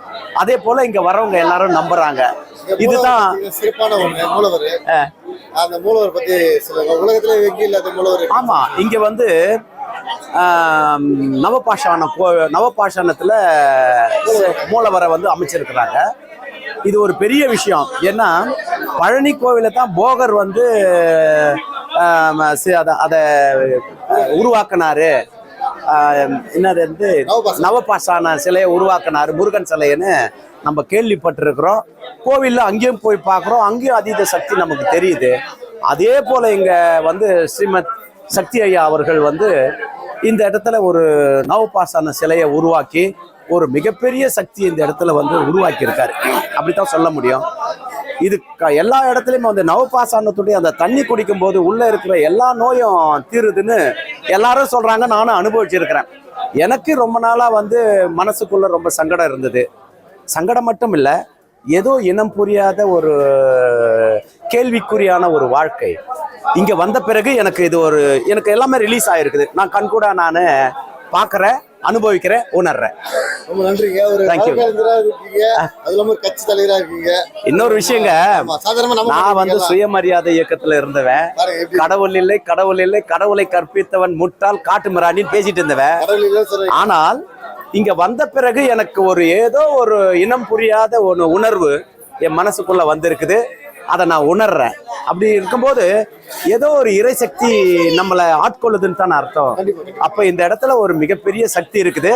அதே போல இங்க வரவங்க எல்லாரும் நம்புறாங்க. இதுதான் சிறப்பான ஒண்ணு. மூலவர், அந்த மூலவர் பத்தி சொல்லுங்க. உலகத்துல எங்க இல்லாத மூலவர். ஆமா, இங்க வந்து நவபாஷாணத்துல மூலவரை வந்து அமைச்சிருக்கிறாங்க. இது ஒரு பெரிய விஷயம். ஏன்னா பழனி கோவில தான் போகர் வந்து அதை உருவாக்கினாரு. என்னது வந்து நவபாஷான சிலையை உருவாக்கினாரு, முருகன் சிலைன்னு நம்ம கேள்விப்பட்டிருக்கிறோம். கோவில்ல அங்கேயும் போய் பார்க்குறோம், அங்கேயும் அதீத சக்தி நமக்கு தெரியுது. அதே போல இங்க வந்து ஸ்ரீமத் சக்தி ஐயா அவர்கள் வந்து இந்த இடத்துல ஒரு நவபாஷான சிலையை உருவாக்கி ஒரு மிகப்பெரிய சக்தி இந்த இடத்துல வந்து உருவாக்கி இருக்காரு, அப்படித்தான் சொல்ல முடியும். இது எல்லா இடத்துலையும் அந்த நவபாஷாணத்துடைய அந்த தண்ணி குடிக்கும் போது உள்ள இருக்கிற எல்லா நோயும் தீருதுன்னு எல்லாரும் சொல்றாங்க. நானும் அனுபவிச்சிருக்கிறேன். எனக்கு ரொம்ப நாளா வந்து மனசுக்குள்ள ரொம்ப சங்கடம் இருந்தது. சங்கடம் மட்டும் இல்லை, ஏதோ இனம் புரியாத ஒரு கேள்விக்குறியான ஒரு வாழ்க்கை. இங்க வந்த பிறகு எனக்கு எல்லாமே ரிலீஸ் ஆயிருக்குது. நான் கண்கூட நான் பார்க்கறேன், அனுபவிக்கிறேன், உணர்றேன். ரொம்ப நன்றிங்க. ஒரு இருக்கீங்க, அதுல ஒரு கட்சி தலைவரா இருக்கீங்க. இன்னொரு விஷயங்க, நான் வந்து சுயமரியாதை இயக்கத்துல இருந்தவன். கடவுள் இல்லை, கடவுள் இல்லை, கடவுளை கற்பித்தவன் முட்டாள் காட்டு மிராண்டின்னு பேசிட்டு இருந்தவன். ஆனால் இங்க வந்த பிறகு எனக்கு ஏதோ ஒரு இனம் புரியாத ஒரு உணர்வு என் மனசுக்குள்ள வந்திருக்குது. அதை நான் உணர்றேன். அப்படி இருக்கும்போது ஏதோ ஒரு இறைசக்தி நம்மளை ஆட்கொள்ளுதுன்னு தான் அர்த்தம். அப்ப இந்த இடத்துல ஒரு மிகப்பெரிய சக்தி இருக்குது.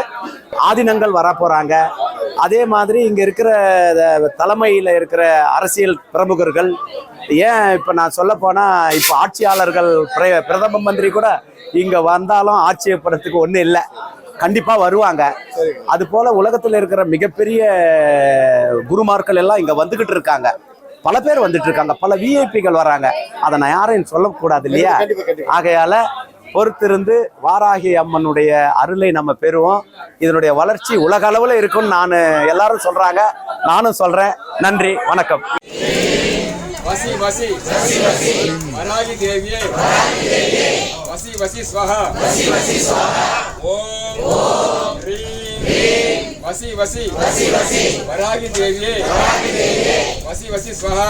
ஆதீனங்கள் வர போறாங்க. அதே மாதிரி இங்க இருக்கிற தலைமையில இருக்கிற அரசியல் பிரமுகர்கள், ஏன் இப்ப நான் சொல்ல போனா இப்ப ஆட்சியாளர்கள், பிரதம மந்திரி கூட இங்க வந்தாலும் ஆட்சியப்படுறதுக்கு ஒண்ணு இல்லை, கண்டிப்பா வருவாங்க. அது போல உலகத்துல இருக்கிற மிகப்பெரிய குருமார்கள் எல்லாம் இங்க வந்துகிட்டு இருக்காங்க. பல பேர் வந்துட்டு இருக்காங்க, பல விஐபிகள் வராங்க. அதை நான் யாரையும் சொல்லக்கூடாது இல்லையா? ஆகையால பொறுத்திருந்து வாராகி அம்மனுடைய அருளை நம்ம பெறுவோம். இதனுடைய வளர்ச்சி உலக அளவுல இருக்கும்னு நான் எல்லாரும் சொல்றாங்க, நானும் சொல்றேன். நன்றி, வணக்கம். வசி வசி வராகி தேவியே வசி வசி ஸ்வஹா ஓம் ஹ்ரீம் வசி வசி வராகி தேவியே வசி வசி ஸ்வஹா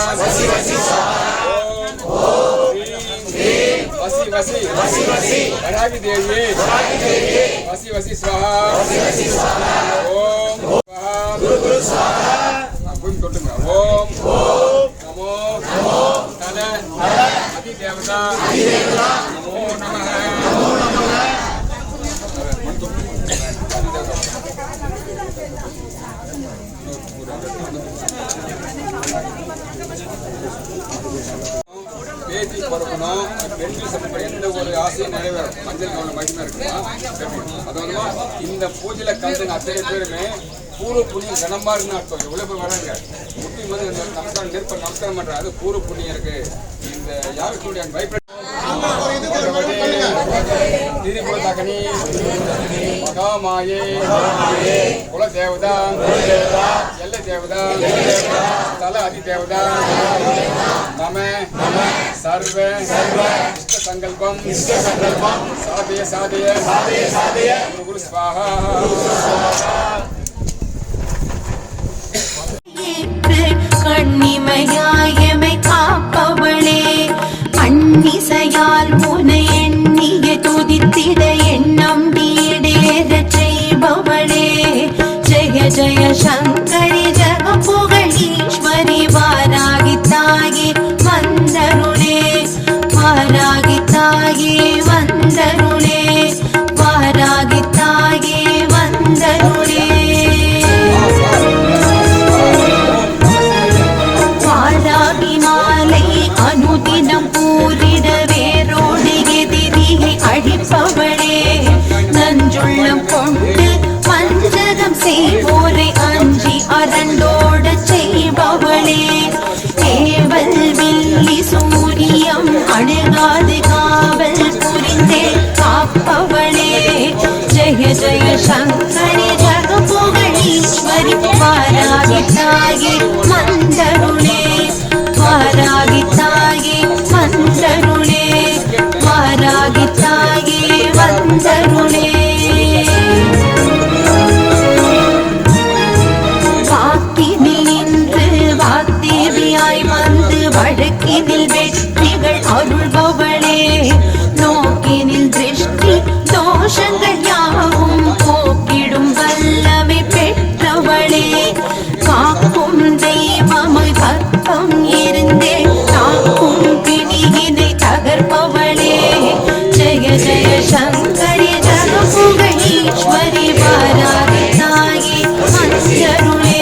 ஓம் ஹ்ரீம் வசி வசி வராகி தேவியே வசி வசி ஸ்வஹா ஓம் குரு ஸ்வஹா குரு தொட்டுங்க. ஓம் நமோ தல அதி தேவதா நமோ நமஹ. பேத்தி பிறக்கணும், பெண்கள் சம்பந்தப்பட்ட எந்த ஒரு ஆசையும் நிறைவேறும். மஞ்சள் கவனம் மகிமை இருக்குமா? அதாவது இந்த பூஜையில கலந்துங்க அத்தனை பேருமே பூர்வ புண்ணியம் கனமா இருக்குன்னு அர்த்தம். எவ்வளவு பேர் வராங்க, முட்டி வந்து நமஸ்காரம் நெருப்ப நமஸ்காரம் பண்றாங்க, அது பூர்வ புண்ணியம் இருக்கு. இந்த யாருக்குடைய வைப்ரேஷன் திரிபுரதகனி மகாமாயே குல தேவதா எல்ல தேவதா தல அதி தேவதா நம சர்வ இஷ்ட சங்கல்பம் சாதய குரு ஸ்வாஹா. கண்ணிமையாயமை காப்பவளே, அன்னிசையால் உனை எண்ணிய துதித்திட जय जय शङ्करि जगपुगणीश्वरि वारागि ताये मन्दरुणे वारागि ताये मन्दरुणे वारागि ताये वन्दरुणे வாக்கினில் நின்று வாக்தேவியாய் வந்து வழக்கினில் வெற்றிகள் அருள்பவளே நோக்கினில் திருஷ்டி தோஷங்கள் யாவும் போக்கிடும் வல்லமை பெற்றவளே காக்கும் தெய்வமாய் கற்பம் இருந்தே காக்கும் பிணியினை தகர்ப்பவளே ஜெய ஜெய சங்கரி ஜகபுகணீஸ்வரி வாராகி தாயே மஞ்சருளே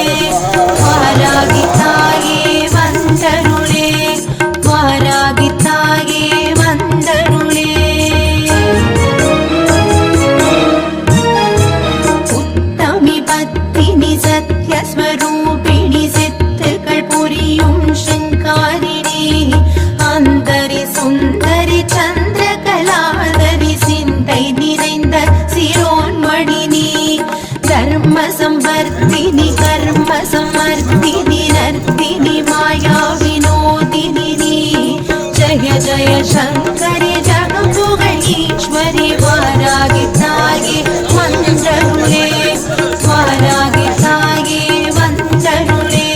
வாராகி தாயே வந்தருளே வாராகி தாயே வந்தருளே உத்தமி பத்தினி சத்யஸ்வரூபிணி சித்துக்கள் புரியும் சிங்காரிணி அந்தரி சுந்தரி சந்திரகலாதரி சிந்தை நிறைந்த சிரோன்மணினி தர்ம சம்பர்த்தினி கர்ம சமர்த்தினி நர்த்தினி மாயா வினோதினி ஜய ஜய சங்கரி ஜகபுகணீஸ்வரி வாராகி தாயே மந்தருளே வாராகி தாயே வந்தருளே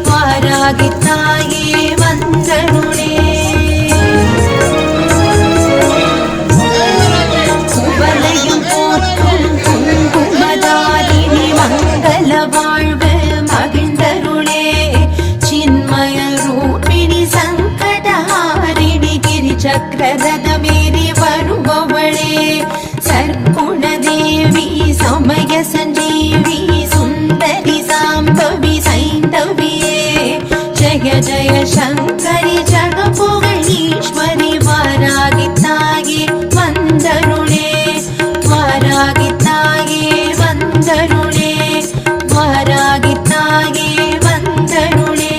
வாராகி தாயே வந்தருளே குவலையும் போற்றும் குங்குமதாரிணி மங்கள வாழ்வு மகிழ்ந்தருளே சின்மய ரூபிணி சங்கடஹாரிணி கிரி சக்கரரதமேறி வருபவளே சர்க்குண தேவி சமய சஞ்சீவி சுந்தரி சாம்பவி சைந்தவியே ஜய ஜய சங்கரி ஜகபுகணீஸ்வரி வாராகி தாயே வந்தருளே வாராகி தாயே வந்தருளே வாராகி தாயே வந்தருளே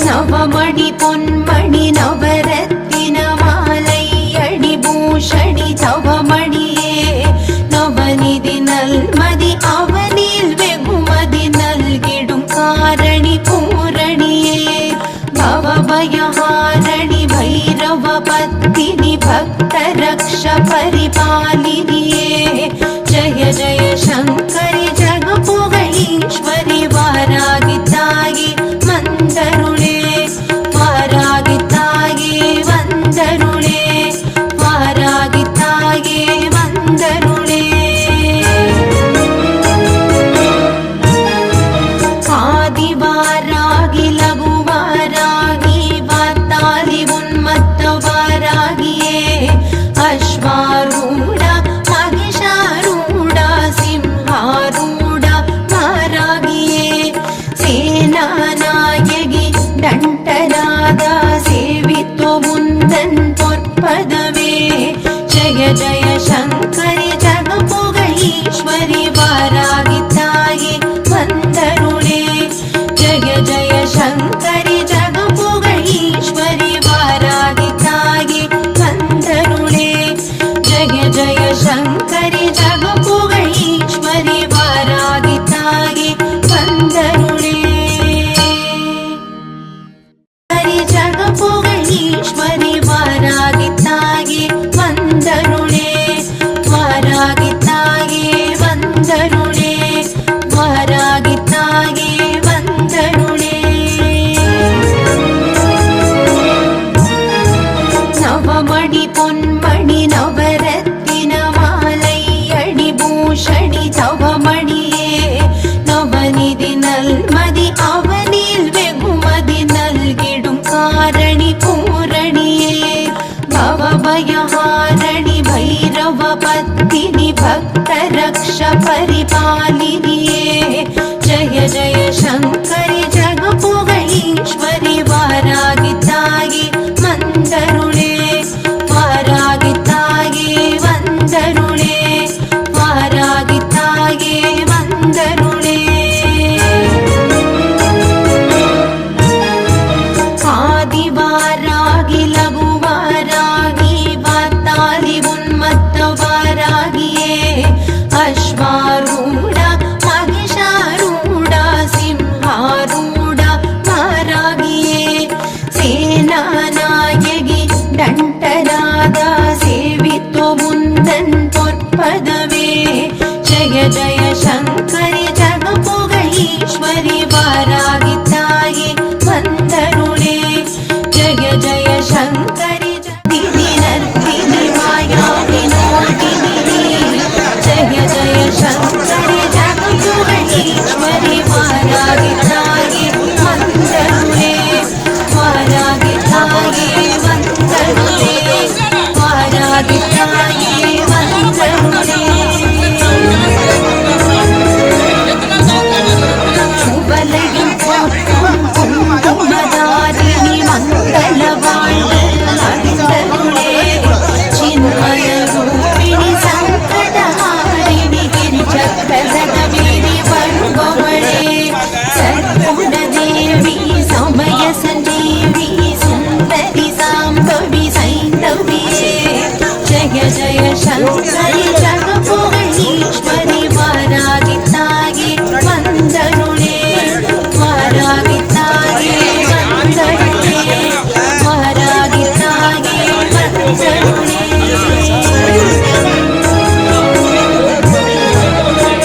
நவமணி பொன்மணி நவரத்தின மாலை அடி பூஷணி தவமணியே நவநிதி நல்மதி அவனில் வெகுமதி நல்கிடும் காரணி பூரணியே பவபயஹாரணி பைரவ பத்தினி பக்த ரக்ஷ பரிபாலினியே ஜய ஜய சங்கரி ஜகபுகணீஸ்வரி வாராகி தாயே மந்தருளே வாராகி தாயே வந்தருளே வாராகி தாயே வந்தருளே ஆதிவாராகி லகுவாராகி வாத்தாலி உன்மத்த வாராகியே அஸ்வாரூடா மகிஷாரூடா சிம்ஹாரூடா வாராகியே சேனாநாயகி தண்டநாதா சேவித்தோ முந்தன் பொற்பதமே ஜய ஜய சங்கரி ஜகபுகணீஸ்வரி வாராகி தாயே வந்தருளே ஜய ஜய சங்கரி ஜகபுகணீஸ்வரி வாராகி தாயே வந்தருளே ஜய ஜய சங்கரி ஜகபுகணீஸ்வரி வாராகி தாயே வந்தருளே ஹரி ஜகபுகணீஸ்வரி வாராகி தாயே வந்தருளே வாராகி தாயே வந்தருளே வாராகி தாயே வந்தருளே நவமணி பொன்மணி நவரத்தின மாலை அடி பூஷணி தவமணியே நவநிதி நல்மதி அவனில் வெகுமதி நல்கிடும் காரணி பூரணியே பவபயஹாரணி பைரவ பத்தினி பக்த ரக்ஷ பரிபாலினியே ஜய ஜய சங்கரி ஜகபுகணீஸ்வரி வாராகி தாயே மந்தருளே வாராகி தாயே வந்தருளே வாராகி தாயே வந்தருளே ஆதிவாராகி லகுவாராகி शङ्करि जगपुगीश्वरि वारागि ताये वन्दनुळे वारागि ताये वन्दनुळे वारागि ताये वन्दनुळे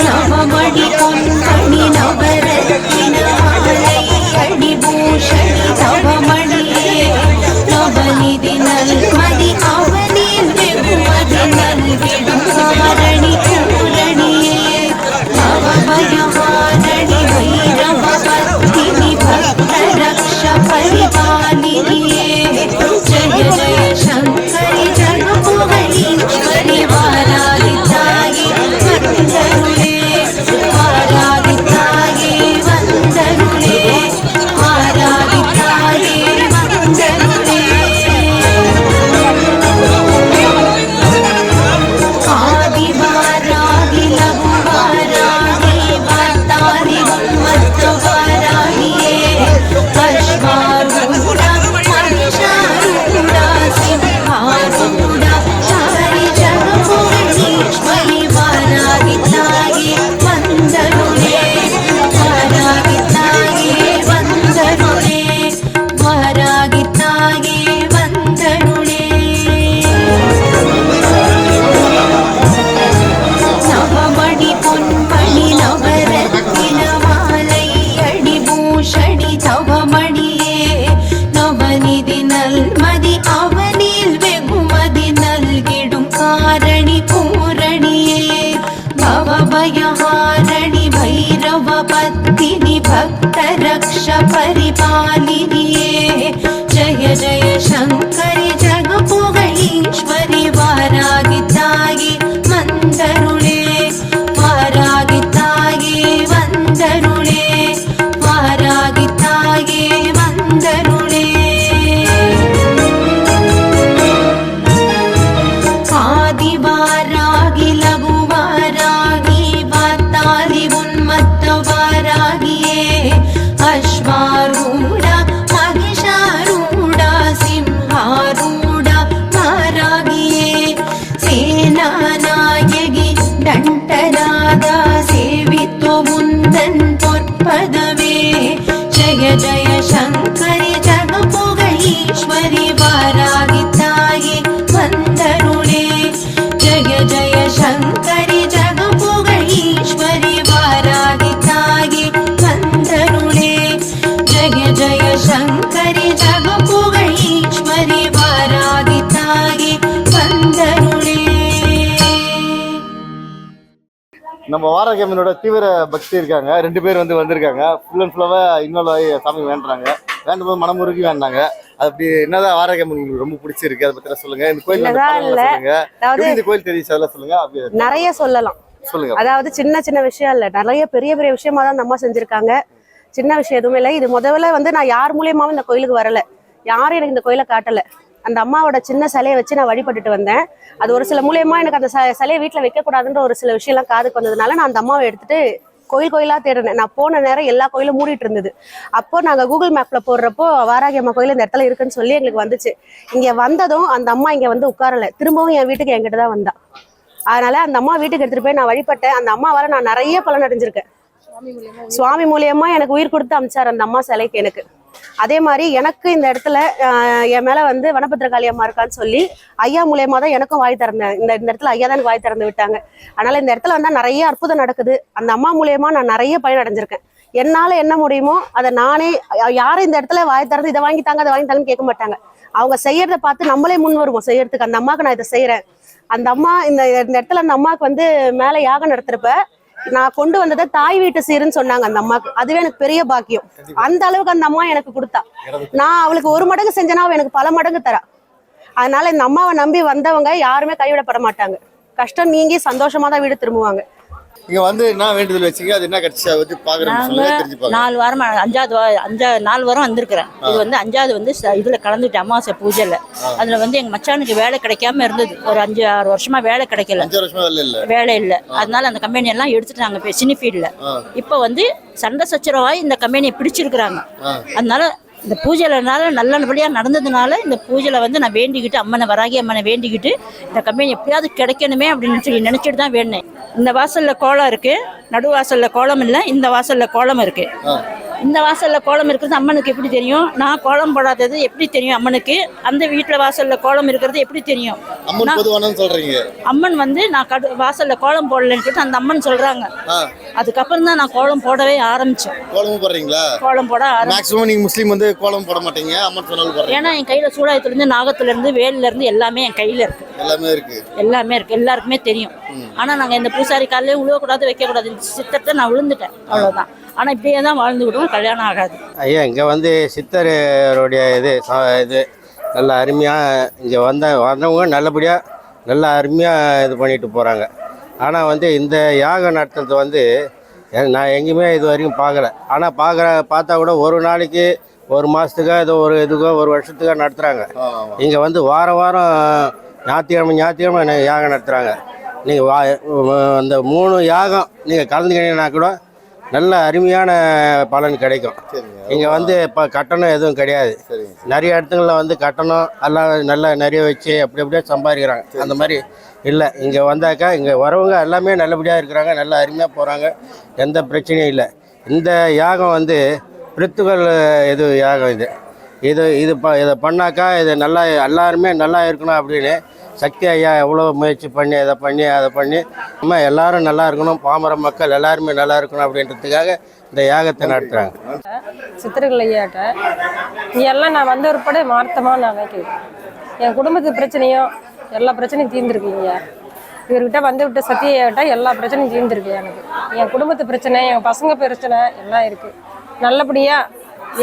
नवमणि कोङ्कणि नवरत्न अडिभूषणि नवमणिये नवनिधि नल्मदि आवनिल वेगुमदि नल्विडुं कारणि पूरणिये भवभयहारणि भैरवपत्तिनि भक्तरक्ष परिपालिनिये जय जय शङ्करि जगपुगीश्वरि वारागि ताये वन्दनुळे वारागि ताये वन्दनुळे वारागि ताये वन्दनुळे आदिवारागि लघुवारागि वातारि उन्मत्तवारागिये अश्वारूढ महिषारूढ सिंहारूढ चारि जगपुगीश्वरि वारागि ताये वन्दनुळे वारागि ताये वन्दनुळे वारागि ताये वन्दनुळे नवमणि பொன்மணி நவரத்தினமாலை அடிபூஷணி தவமணியே நவநிதி நல்மதி அவனில் வெகுமதி நல்கிடும் காரணி பூரணியே भवभयहारणि भैरवपत्तिनि भक्तरक्ष परिपालिनिये जय जय शङ्करि जगपुगीश्वरि वारागि ताये वन्दनुळे वारागि ताये वन्दनुळे वारागि ताये वन्दनुळे आदिवारागि लघुवारागि वातारि उन्मत्तवारागिये अश्वारूढ महिषारूढ सिंहारूढ वारागिये सेनानायकि दण्डनाद सेवितो मुन्दन् பொற்பதவே जय जय शङ्करि जगपुगीश्वरि वारागि ताये वन्दनुळे जय जय शङ्करि जगपुगीश्वरि वारागि ताये वन्दनुळे जय जय शङ्करि जगपुगीश्वरि वारागि ताये वन्दनुळे நம்ம வாராகியம்மனோட தீவிர பக்தி இருக்காங்க. 2 பேர் வந்திருக்காங்க. ஃபுல் அண்ட் ஃபுல்லாக இன்வால்வ் ஆகி சாமி வேண்டுறாங்க. வேண்டும் போது மனமுருகி வேண்டாங்க. அது அப்படி என்னதான் வாராகியம்மன் உங்களுக்கு ரொம்ப பிடிச்சிருக்கு, அதை பத்தி சொல்லுங்க. இந்த கோயில் சொல்லுங்க, இந்த கோயில் தெரியுது அதெல்லாம் சொல்லுங்க. அப்படி நிறைய சொல்லலாம் சொல்லுங்க. அதாவது சின்ன சின்ன விஷயம் இல்ல, நிறைய பெரிய பெரிய விஷயமா தான் நம்ம செஞ்சிருக்காங்க. சின்ன விஷயம் எதுவுமே இல்லை. இது முதல்ல நான் யார் மூலியமாவும் இந்த கோயிலுக்கு வரல, யாரும் எனக்கு இந்த கோயிலை காட்டல. அந்த அம்மாவோட சின்ன சிலையை வச்சு நான் வழிபட்டுட்டு வந்தேன். அது ஒரு சில மூலியமா எனக்கு அந்த சிலையை வீட்டில் வைக்கக்கூடாதுன்ற ஒரு சில விஷயம்லாம் காதுக்கு வந்ததுனால நான் அந்த அம்மாவை எடுத்துட்டு கோயிலா தேடினேன். நான் போன நேரம் எல்லா கோயிலும் மூடிட்டு இருந்தது. அப்போ நாங்கள் கூகுள் மேப்ல போடுறப்போ வாராகி அம்மா கோயில் இந்த இடத்துல இருக்குன்னு சொல்லி எங்களுக்கு வந்துச்சு. இங்க வந்ததும் அந்த அம்மா இங்க உட்காரல, திரும்பவும் என் வீட்டுக்கு என்கிட்ட தான் வந்தா. அதனால அந்த அம்மா வீட்டுக்கு எடுத்துட்டு போய் நான் வழிபட்டேன். அந்த அம்மாவால நான் நிறைய பலன் அடைஞ்சிருக்கேன். சுவாமி மூலியமா எனக்கு உயிர் கொடுத்து அமிச்சார் அந்த அம்மா சிலைக்கு எனக்கு. அதே மாதிரி எனக்கு இந்த இடத்துல என் மேல வனபத்திரகாளி அம்மா இருக்கான்னு சொல்லி ஐயா மூலியமா தான் எனக்கும் வாய் திறந்தேன். இந்த இடத்துல ஐயா தான் வாய் திறந்து விட்டாங்க. அதனால இந்த இடத்துல நிறைய அற்புதம் நடக்குது. அந்த அம்மா மூலியமா நான் நிறைய பயன் அடைஞ்சிருக்கேன். என்னால என்ன முடியுமோ அதை நானே, யாரும் இந்த இடத்துல வாய் திறந்து இதை வாங்கித்தாங்க அதை வாங்கித்தாங்கன்னு கேட்க மாட்டாங்க. அவங்க செய்யறத பார்த்து நம்மளே முன் வருவோம் செய்யறதுக்கு. அந்த அம்மாவுக்கு நான் இதை செய்யறேன். அந்த அம்மா இந்த இடத்துல அந்த அம்மாவுக்கு மேல யாகம் நடத்துறப்ப நான் கொண்டு வந்ததை தாய் வீட்டு சீருன்னு சொன்னாங்க அந்த அம்மாவுக்கு. அதுவே எனக்கு பெரிய பாக்கியம். அந்த அளவுக்கு அந்த அம்மா எனக்கு கொடுத்தா. நான் அவளுக்கு 1 மடங்கு செஞ்சேன்னா அவ எனக்கு பல மடங்கு தரா. அதனால இந்த அம்மாவை நம்பி வந்தவங்க யாருமே கைவிடப்பட மாட்டாங்க. கஷ்டம் நீங்கி சந்தோஷமா தான் வீடு திரும்புவாங்க. இங்க என்ன வேண்டுதல் வச்சீங்க, அது என்ன கட்சி வந்து பாக்குறேன்னு சொல்லுங்க, தெரிஞ்சுப்பாங்க. 4 வாரம் 4 வாரம் வந்திருக்கிறேன். இது 5வது இதுல கலந்துட்டு அமாவாசை பூஜைல. அதுல எங்க மச்சானுக்கு வேலை கிடைக்காம இருந்தது. ஒரு 5-6 வருஷமா வேலை கிடைக்கல. 5 வருஷமா வேலை இல்ல. அதனால அந்த கம்பெனி எல்லாம் எடுத்துட்டாங்க சினி ஃபீல்ட்ல. இப்ப சண்டை சச்சரவாய் இந்த கம்பெனியை பிடிச்சிருக்கிறாங்க. அதனால இந்த பூஜையிலனால நல்லபடியாக நடந்ததுனால இந்த பூஜையில் வந்து நான் வேண்டிக்கிட்டு அம்மனை வராகி அம்மனை வேண்டிக்கிட்டு இந்த கம்பெனி எப்படியாவது கிடைக்கணுமே அப்படின்னு சொல்லி நினச்சிட்டு தான் வேண்டினேன். இந்த வாசலில் கோலம் இருக்குது, நடுவாசலில் கோலம் இல்லை, இந்த வாசலில் கோலம் இருக்குது. இந்த வாசலில் கோலம் இருக்கிறது அம்மனுக்கு எப்படி தெரியும்? நான் கோலம் போடாதது எப்படி தெரியும் அம்மனுக்கு? அந்த வீட்டில் வாசலில் கோலம் இருக்கிறது எப்படி தெரியும்? அம்மன் வந்து நான் வாசலில் கோலம் போடலன்னு அந்த அம்மன் சொல்கிறாங்க. அதுக்கப்புறம் தான் நான் கோலம் போடவே ஆரம்பித்தேன். கோலம் போடுறீங்களா? கோலம் போட மேக்ஸிமம் நீங்க முஸ்லீம் வந்து கோலம் போட மாட்டீங்க, அம்மன் சொன்னாலும் போடுறீங்க. ஏன்னா என் கையில் சூடாயத்துலேருந்து நாகத்துலேருந்து வேலிலேருந்து எல்லாமே என் கையில் இருக்குது. எல்லாமே இருக்குது, எல்லாருக்குமே தெரியும். ஆனால் நாங்கள் இந்த பூசாரி காலையிலே உழுவக்கூடாது, வைக்கக்கூடாது, இந்த சித்தத்தை நான் விழுந்துட்டேன், அவ்வளோதான். ஆனால் இப்படியே தான் வாழ்ந்துக்கிட்டோம், கல்யாணம் ஆகாது. ஐயா இங்கே வந்து சித்தருடைய இது நல்லா அருமையாக இங்கே வந்தவங்க நல்லபடியாக நல்லா அருமையாக இது பண்ணிட்டு போகிறாங்க. ஆனால் வந்து இந்த யாகம் நடத்துறது வந்து நான் எங்கேயுமே இது வரைக்கும் பார்க்கல. ஆனால் பார்த்தா கூட ஒரு நாளைக்கு, ஒரு மாதத்துக்கோ ஏதோ ஒரு இதுக்கோ ஒரு வருஷத்துக்கோ நடத்துகிறாங்க. இங்கே வந்து வாரம் ஞாயிற்றுக்கிழமை யாகம் நடத்துகிறாங்க. நீங்கள் அந்த 3 யாகம் நீங்கள் கலந்துக்கிட்டீங்கன்னா கூட நல்ல அருமையான பலன் கிடைக்கும். இங்கே வந்து இப்போ கட்டணம் எதுவும் கிடையாது. நிறைய இடத்துங்களில் வந்து கட்டணம் எல்லாம் நல்லா நிறைய வச்சு அப்படியே சம்பாதிக்கிறாங்க. அந்த மாதிரி இல்லை. இங்கே வந்தாக்கா இங்கே வரவங்க எல்லாமே நல்லபடியாக இருக்கிறாங்க, நல்லா அருமையாக போகிறாங்க, எந்த பிரச்சனையும் இல்லை. இந்த யாகம் வந்து பிரித்துகள் இது யாகம் இதை பண்ணாக்கா இது நல்லா எல்லாருமே நல்லா இருக்கணும் அப்படின்னு சக்தி ஐயா எவ்வளோ முயற்சி பண்ணி அதை பண்ணி நம்ம எல்லாரும் நல்லா இருக்கணும், பாமர மக்கள் எல்லாருமே நல்லா இருக்கணும் அப்படின்றதுக்காக இந்த யாகத்தை நடத்துகிறாங்க. சித்தர்கள் ஐயாட்ட எல்லாம் நான் வந்த ஒரு படம் மார்த்தமாக நான் நினைக்கிறேன். என் குடும்பத்து பிரச்சனையும் எல்லா பிரச்சனையும் தீர்ந்துருக்குங்க. இவர்கிட்ட வந்து விட்ட சத்திய ஐயாட்ட எல்லா பிரச்சனையும் தீர்ந்துருக்கு. எனக்கு என் குடும்பத்து பிரச்சனை, என் பசங்க பிரச்சனை எல்லாம் இருக்குது. நல்லபடியாக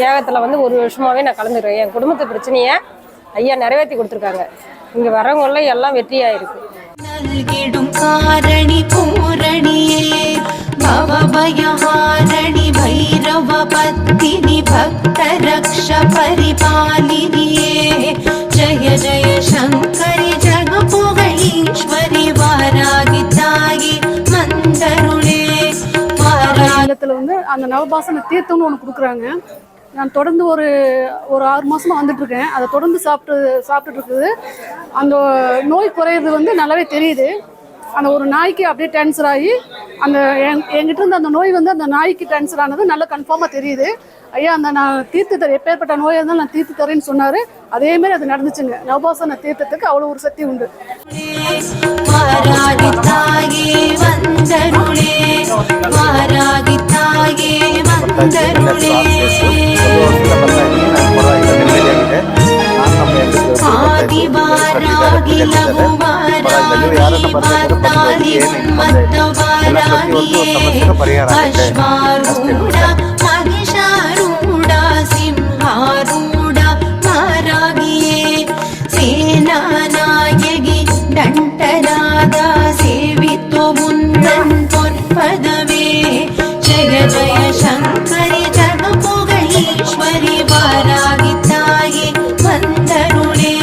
ஏகத்தில் வந்து 1 வருஷமாகவே நான் கலந்துக்கிறேன். என் குடும்பத்து பிரச்சனையை ஐயா நிறைவேற்றி கொடுத்துருக்காங்க. இங்கே வரவங்கள எல்லாம் வெற்றியாயிருக்கு. நல்கிடும் காரணி பூரணியே பவபயஹாரணி பைரவ பத்தினி பக்த ரக்ஷ பரிபாலினியே ஜய ஜய சங்கரி ஜகபுகீஸ்வரி வாராகி தாயி மந்தருளே இல்லத்துல வந்து அந்த நவபாசன தீர்த்தம்னு ஒன்று கொடுக்குறாங்க. நான் தொடர்ந்து ஒரு 6 மாசமா வந்துட்டு இருக்கேன். அதை தொடர்ந்து சாப்பிட்டுட்டு இருக்குது. அந்த நோய் குறையிறது வந்து நல்லாவே தெரியுது. அந்த ஒரு நாய்க்கு அப்படியே டிரான்ஸ்ஃபர் ஆகி அந்த என்கிட்ட இருந்து அந்த நோய் வந்து அந்த நாய்க்கு டிரான்ஸ்ஃபர் ஆனது நல்லா கன்ஃபார்மாக தெரியுது. ஐயா அந்த நான் தீர்த்து தரேன், எப்பேற்பட்ட நோயாக இருந்தாலும் நான் தீர்த்து தரேன்னு சொன்னார். அதேமாரி அது நடந்துச்சுங்க. நவபாசன தீர்த்தத்துக்கு அவ்வளோ ஒரு சக்தி உண்டு. சேனாநாயகி தண்டநாதா சேவித்தோ முந்தன் பொற்பதவே ஜய ஜய சங்கரி ஜகபுகீஸ்வரி வாராகி தாயே மந்தருளே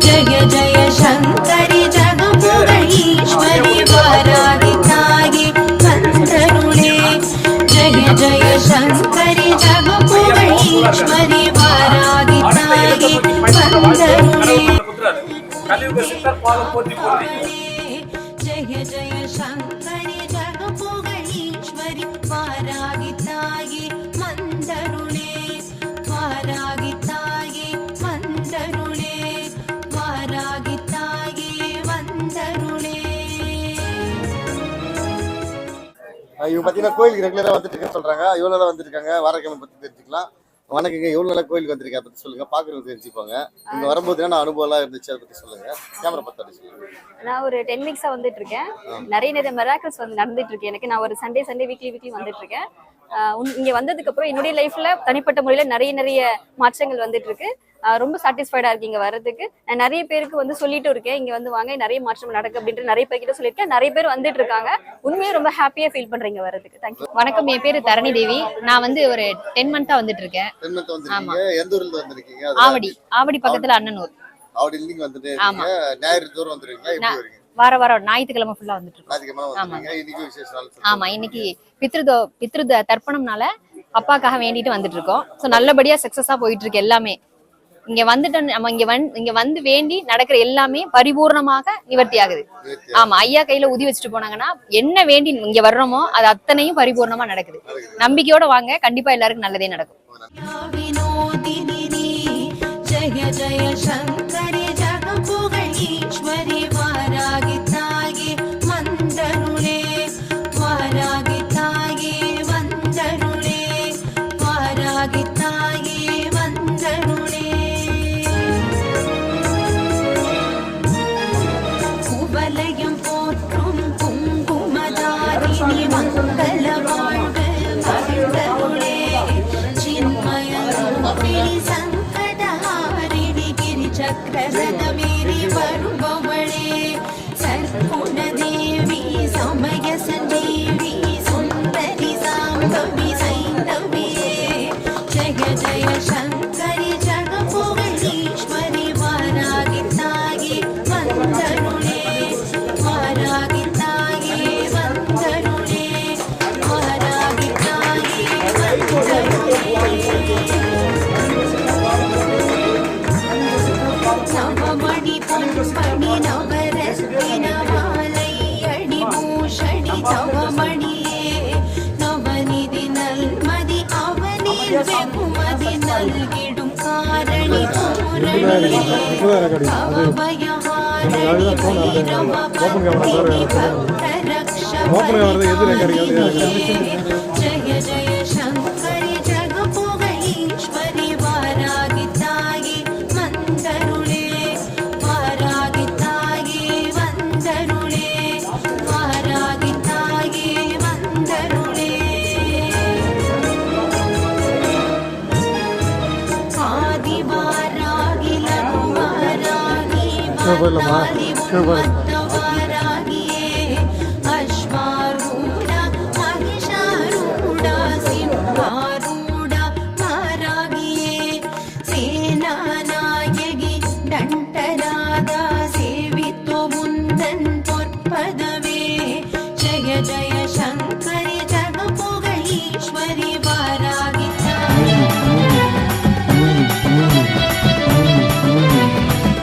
ஜய ஜய சங்கரி ஜகபுகீஸ்வரி வாராகி தாயே மந்தருளே ஜய ஜய சங்கரி ஜகபுகீஸ்வரி வாராகி தாயே மந்தருளே ஜய ஜய சங்கரி ஜகபுகீஸ்வரி வாராகி தாயே மந்தருளே வாராகி தாயே மந்தருளே வாராகி தாயே மந்தருளே. இவங்க பார்த்தீங்கன்னா கோயிலுக்கு ரெகுலராக வந்துட்டு இருக்கேன்னு சொல்றாங்க. இவ்வளோ நாளாக வந்துருக்காங்க. வாரக்கிழமை பற்றி தெரிஞ்சுக்கலாம். வணக்கங்க. எவ்வளோ நாளாக கோயிலுக்கு வந்திருக்கேன் பற்றி சொல்லுங்க. பார்க்குறவங்க தெரிஞ்சுப்பாங்க. இங்கே வரும்போது என்ன அனுபவம்லாம் இருந்துச்சு அதை பற்றி சொல்லுங்க. கேமரா பார்த்து சொல்லுங்க. நான் ஒரு 10 வீக்ஸாக வந்துட்டு இருக்கேன். நிறைய மிராக்கிள்ஸ் வந்து நடந்துட்டு இருக்கு எனக்கு. நான் ஒரு சண்டே வீக்லி வந்துட்டு இருக்கேன். இங்கே வந்ததுக்கு அப்புறம் என்னுடைய லைஃப்ல தனிப்பட்ட முறையில் நிறைய மாற்றங்கள் வந்துட்டு இருக்கு. ரொம்ப சாட்டிஸ்ஃபைடா இருக்கு இங்க வர்றதுக்கு. நான் நிறைய பேருக்கு வந்து சொல்லிட்டு இருக்கேன், இங்க வந்து வாங்க நிறைய மாற்றம் நடக்கு அப்படின்ட்டு நிறைய பேர்கிட்ட சொல்லியிருக்கேன். நிறைய பேர் வந்துட்டு இருக்காங்க. உண்மையே ரொம்ப ஹாப்பியா ஃபீல் பண்றீங்க வர்றதுக்கு. தேங்க்யூ. வணக்கம், என் பேரு தரணி தேவி. நான் வந்து ஒரு 10 மந்த்தா வந்துட்டு இருக்கேன். ஆமா. எந்த ஊர்ல வந்திருக்கீங்க? ஆவடி பக்கத்துல அண்ணனூர். ஆவடில நீங்க வந்துட்டு ஞாயிறு தோறும் வந்துருக்கீங்களா? எப்படி வரீங்க? வாரம் ஞாயிற்றுக்கிழமை ஃபுல்லா வந்துட்டு இருக்கோம். இன்னைக்கு விசேஷ நாள். ஆமா, இன்னைக்கு பித்ருத தர்ப்பணம்னால அப்பாக்காக வேண்டிட்டு வந்துட்டு இருக்கோம். ஸோ நல்லபடியா சக்சஸா போயிட்டு இருக்கு எல்லாமே. இங்க வந்துட்டு நம்ம இங்க வந்து வேண்டி நடக்கிற எல்லாமே பரிபூர்ணமாக நிவர்த்தி ஆகுது. ஆமா, ஐயா கையில உதி வச்சுட்டு போனாங்கன்னா என்ன வேண்டி இங்க வர்றோமோ அது அத்தனையும் பரிபூர்ணமா நடக்குது. நம்பிக்கையோட வாங்க, கண்டிப்பா எல்லாருக்கும் நல்லதே நடக்கும். ஜய ஜய சங்கரி ஜகபுகழ் ஈஸ்வரி வாராகி தாயே வந்தருளே, வாராகி தாயே வந்தருளே, வாராகி தாயே வந்தருளே. குவலயம் போற்றும் குங்குமதாரிணி மங்கள வாழ்வு மகிழ்ந்தருளே, சின்மயரூபிணி சங்கடஹாரிணி கிரிசக்கரரதமேறி வருபவளே, சர்க்குண தேவி சமய சஞ்சீவி சுந்தரி சாம்பவி சைந்தவியே. ஜய ஜய சங்கரி ஜகபுகழ் ஈஸ்வரி வாராகி தாயே வந்தருளே, வாராகி தாயே வந்தருளே, வாராகி தாயே வந்தருளே. நவமணி பொன்பணி நவரத்தின மாலை அணி பூஷணி தவமணியே, நவநிதி நல்மதி அவனில் வெகுமதி நல்கிடும் காரணி பூரணியே, பவபயஹாரணி வைரமபந்தினி பக்தரக்ஷபரிபாலியே. ஜய ஜய சங்கரி ஜகபுகழ் ஈஸ்வரி வாராகி தாயே வந்தருளே, வாராகி தாயே வந்தருளே, வாராகி தாயே வந்தருளே. ஆதிவாராகி லகுவாராகி வாராகி உன்மத்தவாராகியே, அஸ்வாரூட மகிஷாரூட சிம்ஹாரூட வாராகியே, சேனாநாயகி தண்டராதா சேவித்தோ முந்தன் பொற்பதவே. ஜய ஜய சங்கரி ஜகபுகழ் ஈஸ்வரி வாராகி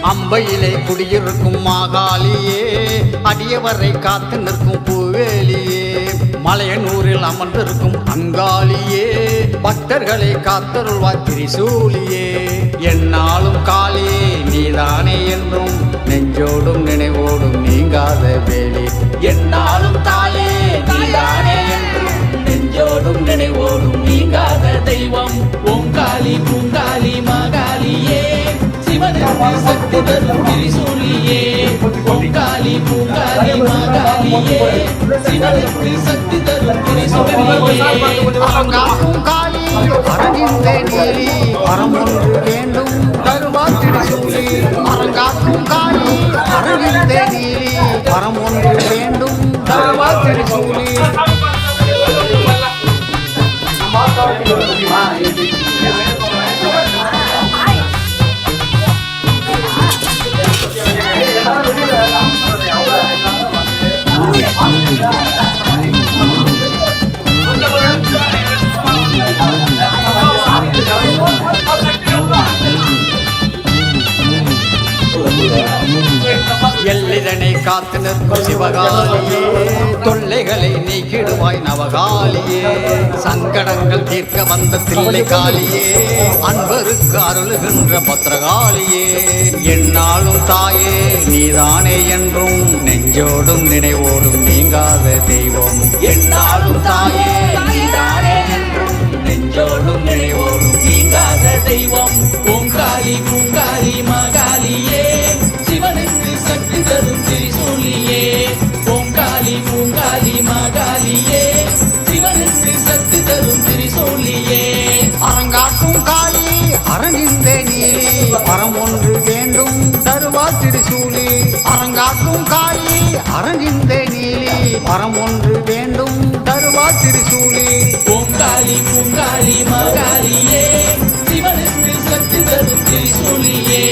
அம்பையிலே குடியிருக்கும் மாகாளியே, அடியவரை காத்து நிற்கும் பூவேலியே, மலையனூரில் அமர்ந்திருக்கும் அங்காளியே, பக்தர்களை காத்தருள்வாய் திரிசூலியே. என்னாலும் காளியே நீதானே என்றும் நெஞ்சோடும் நினைவோடும் நீங்காத வேலி. என்னாலும் தாயே நீதானே என்றும் நெஞ்சோடும் நினைவோடும் நீங்காத தெய்வம். ஓங்காளி பூங்காளி மகாளியே, சிவனுக்கு சக்தி தரும் திரிசூலியே. ஓங்காளி பூங்காளி மகாளியே, சிவனுக்கு சக்தி தரும் திரிசூலியே. அரங்காக்கும் காளி அரங்கிந்த நீலி, வரம் ஒன்று வேண்டும் தருவார் திரிசூலி. அரங்காக்கும் காளி அரங்கிந்த நீலி, வரம் ஒன்று வேண்டும் தருவார் திரிசூலி. எல்லிதனை காத்து நிற்கும் சிவகாலியே, தொல்லைகளை நீக்கிடுவாய் நவகாலியே, சங்கடங்கள் தீர்க்க வந்த தில்லை காளியே, அன்பருக்கு அருளுகின்ற பத்திரகாளியே. என்னாலும் தாயே நீதானே என்றும் நெஞ்சோடும் நினைவோடும் நீங்காத தெய்வம். என்னாலும் தாயே நீதானே என்றும் நெஞ்சோடும் நினைவோடும் நீங்காத தெய்வம். ஓங்காளி பூங்காளி மகாளியே, சிவனுக்கு சக்தி தரும் திரிசூலியே. ஓங்காளி பூங்காளி மகாளியே, சிவனுக்கு சக்தி தரும் திரிசூலியே. அரங்காக்கும் காளி அரங்கிந்த நீலி, வரம் ஒன்று வேண்டும் தருவார் திரிசூலி. அரங்காக்கும் காளி அரங்கிந்த நீலி, வரம் ஒன்று வேண்டும் தருவார் திரிசூலி. ஓங்காளி பூங்காளி மகாளியே, சிவனுக்கு சக்தி தரும் திரிசூலியே.